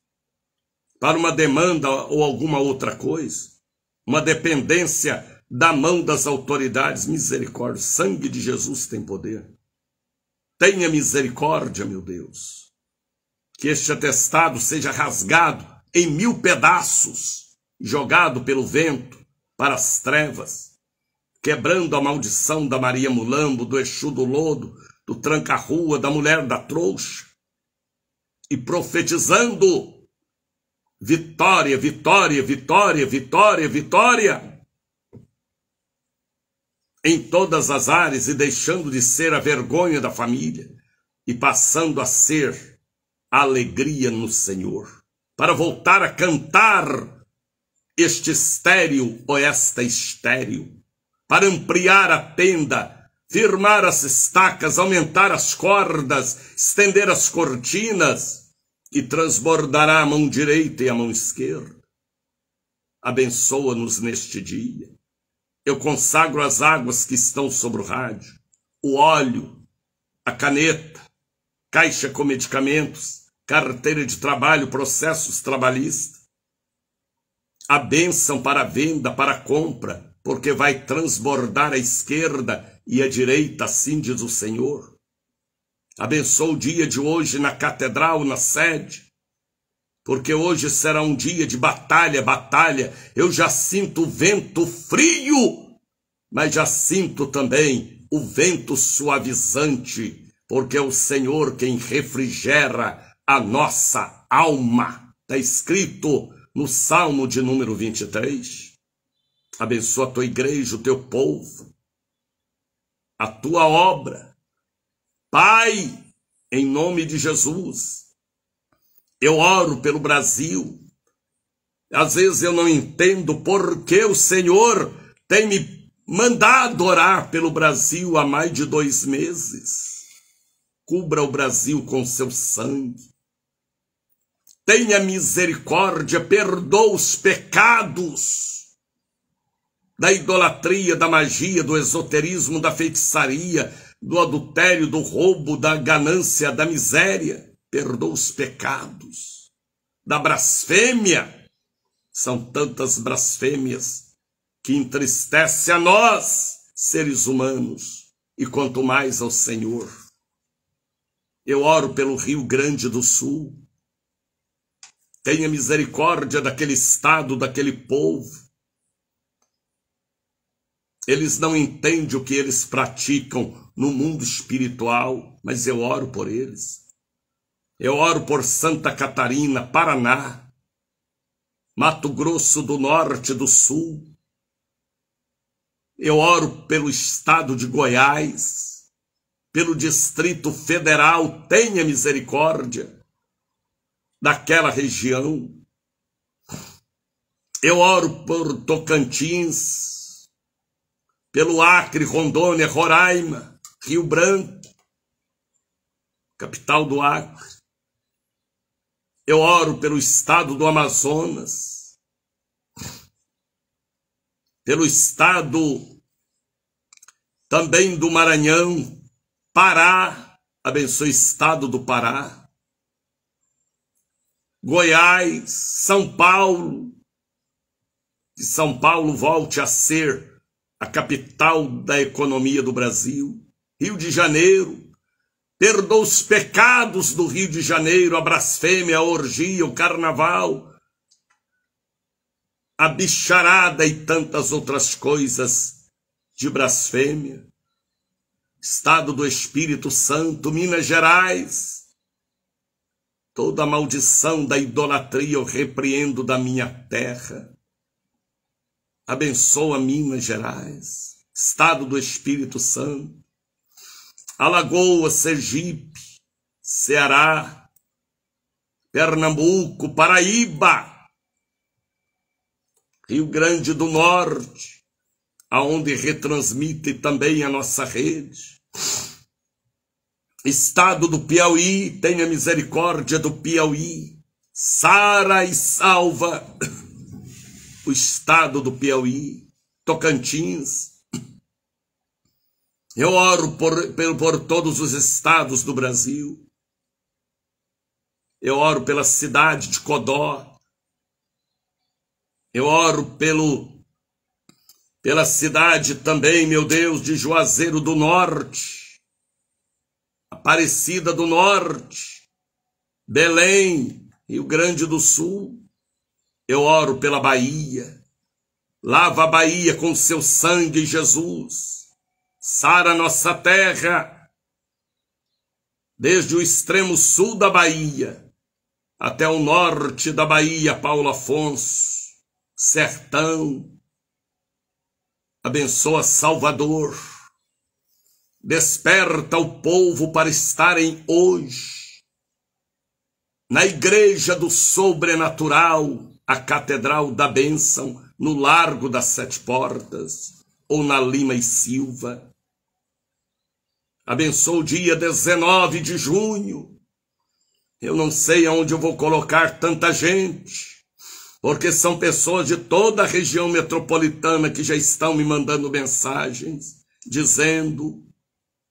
para uma demanda ou alguma outra coisa, uma dependência da mão das autoridades. Misericórdia, sangue de Jesus tem poder. Tenha misericórdia, meu Deus, que este atestado seja rasgado em 1000 pedaços, jogado pelo vento para as trevas, quebrando a maldição da Maria Mulambo, do Exu do Lodo, do Tranca-Rua, da mulher da trouxa, e profetizando vitória, vitória, vitória, vitória, vitória em todas as áreas, e deixando de ser a vergonha da família e passando a ser a alegria no Senhor, para voltar a cantar este estéril ou esta estéril, para ampliar a tenda, firmar as estacas, aumentar as cordas, estender as cortinas, e transbordará a mão direita e a mão esquerda. Abençoa-nos neste dia. Eu consagro as águas que estão sobre o rádio, o óleo, a caneta, caixa com medicamentos, carteira de trabalho, processos trabalhistas, a bênção para a venda, para a compra, porque vai transbordar a esquerda e a direita, assim diz o Senhor. Abençoa o dia de hoje na catedral, na sede, porque hoje será um dia de batalha, batalha. Eu já sinto o vento frio, mas já sinto também o vento suavizante, porque é o Senhor quem refrigera a nossa alma. Está escrito no Salmo de número 23. Abençoa a tua igreja, o teu povo, a tua obra. Pai, em nome de Jesus, eu oro pelo Brasil. Às vezes eu não entendo por que o Senhor tem me mandado orar pelo Brasil há mais de 2 meses. Cubra o Brasil com seu sangue. Tenha misericórdia, perdoa os pecados da idolatria, da magia, do esoterismo, da feitiçaria, do adultério, do roubo, da ganância, da miséria. Perdoa os pecados da blasfêmia. São tantas blasfêmias que entristecem a nós, seres humanos, e quanto mais ao Senhor. Eu oro pelo Rio Grande do Sul. Tenha misericórdia daquele estado, daquele povo. Eles não entendem o que eles praticam no mundo espiritual, mas eu oro por eles. Eu oro por Santa Catarina, Paraná, Mato Grosso do Norte, do Sul. Eu oro pelo estado de Goiás, pelo Distrito Federal. Tenha misericórdia daquela região. Eu oro por Tocantins, pelo Acre, Rondônia, Roraima, Rio Branco, capital do Acre. Eu oro pelo estado do Amazonas, pelo estado também do Maranhão, Pará. Abençoe o estado do Pará. Goiás, São Paulo, que São Paulo volte a ser a capital da economia do Brasil. Rio de Janeiro, perdoa os pecados do Rio de Janeiro, a blasfêmia, a orgia, o carnaval, a bicharada e tantas outras coisas de blasfêmia. Estado do Espírito Santo, Minas Gerais. Toda maldição da idolatria eu repreendo da minha terra. Abençoa Minas Gerais, Estado do Espírito Santo. Alagoas, Sergipe, Ceará, Pernambuco, Paraíba, Rio Grande do Norte, aonde retransmite também a nossa rede. Estado do Piauí, tenha misericórdia do Piauí. Sara e salva o estado do Piauí. Tocantins. Eu oro por todos os estados do Brasil. Eu oro pela cidade de Codó. Eu oro pela cidade também, meu Deus, de Juazeiro do Norte. Aparecida do Norte, Belém, Rio Grande do Sul. Eu oro pela Bahia. Lava a Bahia com seu sangue, Jesus. Sara nossa terra, desde o extremo sul da Bahia até o norte da Bahia, Paulo Afonso, Sertão. Abençoa Salvador. Desperta o povo para estarem hoje na igreja do sobrenatural, a Catedral da Bênção, no Largo das Sete Portas, ou na Lima e Silva. Abençoa o dia 19 de junho. Eu não sei aonde eu vou colocar tanta gente, porque são pessoas de toda a região metropolitana que já estão me mandando mensagens, dizendo: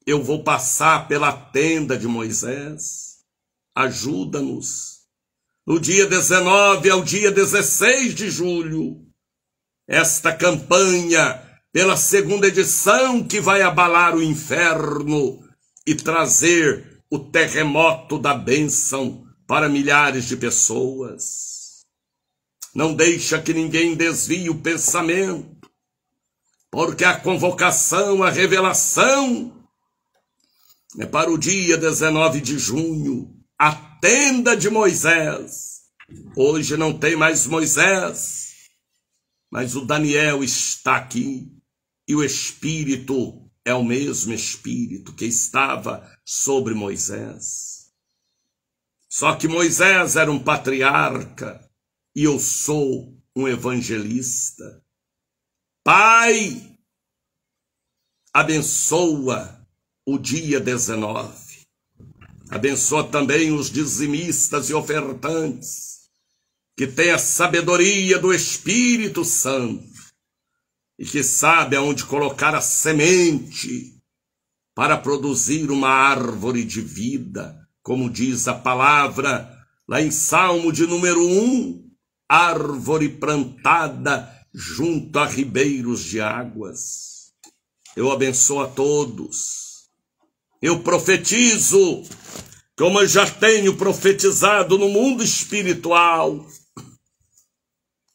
eu vou passar pela tenda de Moisés, ajuda-nos. No dia 19 ao dia 16 de julho, esta campanha pela segunda edição que vai abalar o inferno e trazer o terremoto da bênção para milhares de pessoas. Não deixa que ninguém desvie o pensamento, porque a convocação, a revelação é para o dia 19 de junho, a tenda de Moisés. Hoje não tem mais Moisés, mas o Daniel está aqui, e o Espírito é o mesmo Espírito que estava sobre Moisés. Só que Moisés era um patriarca, e eu sou um evangelista. Pai, abençoa o dia 19. Abençoa também os dizimistas e ofertantes, que têm a sabedoria do Espírito Santo e que sabe aonde colocar a semente para produzir uma árvore de vida, como diz a palavra lá em Salmo de número 1, árvore plantada junto a ribeiros de águas. Eu abençoo a todos. Eu profetizo, como eu já tenho profetizado no mundo espiritual.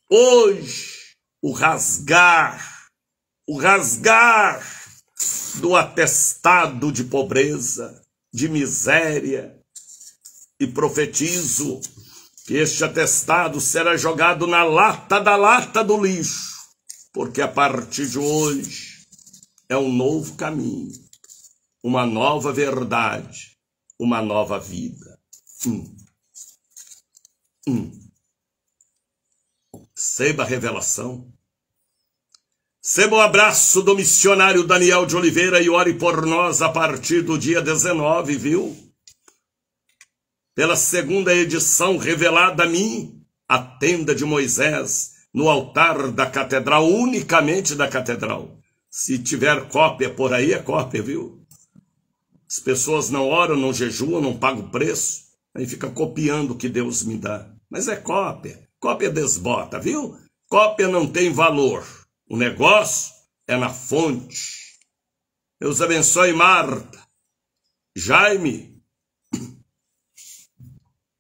Hoje, o rasgar do atestado de pobreza, de miséria, e profetizo que este atestado será jogado na lata do lixo, porque a partir de hoje é um novo caminho, uma nova verdade, uma nova vida. Receba a revelação. Receba o abraço do missionário Daniel de Oliveira e ore por nós a partir do dia 19, viu? Pela segunda edição revelada a mim, a tenda de Moisés, no altar da catedral, unicamente da catedral. Se tiver cópia por aí, é cópia, viu? As pessoas não oram, não jejuam, não pagam preço, aí fica copiando o que Deus me dá. Mas é cópia. Cópia desbota, viu? Cópia não tem valor. O negócio é na fonte. Deus abençoe Marta. Jaime,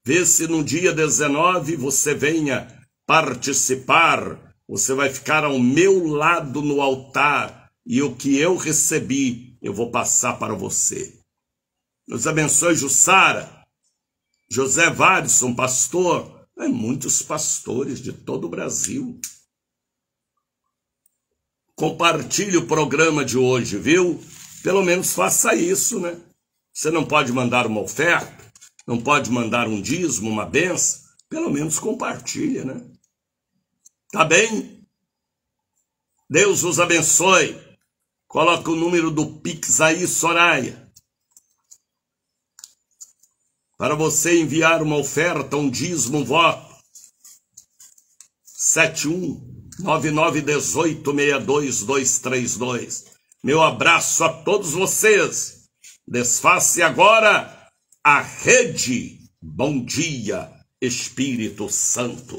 vê se no dia 19 você venha participar. Você vai ficar ao meu lado no altar. E o que eu recebi, eu vou passar para você. Deus abençoe Jussara, José Varisson, pastor, muitos pastores de todo o Brasil. Compartilhe o programa de hoje, viu? Pelo menos faça isso, né? Você não pode mandar uma oferta, não pode mandar um dízimo, uma benção, pelo menos compartilha, né? Tá bem? Deus os abençoe. Coloca o número do Pix aí, Soraya, para você enviar uma oferta, um dízimo, um voto. 71991862232. Meu abraço a todos vocês. Desface agora a rede. Bom dia, Espírito Santo.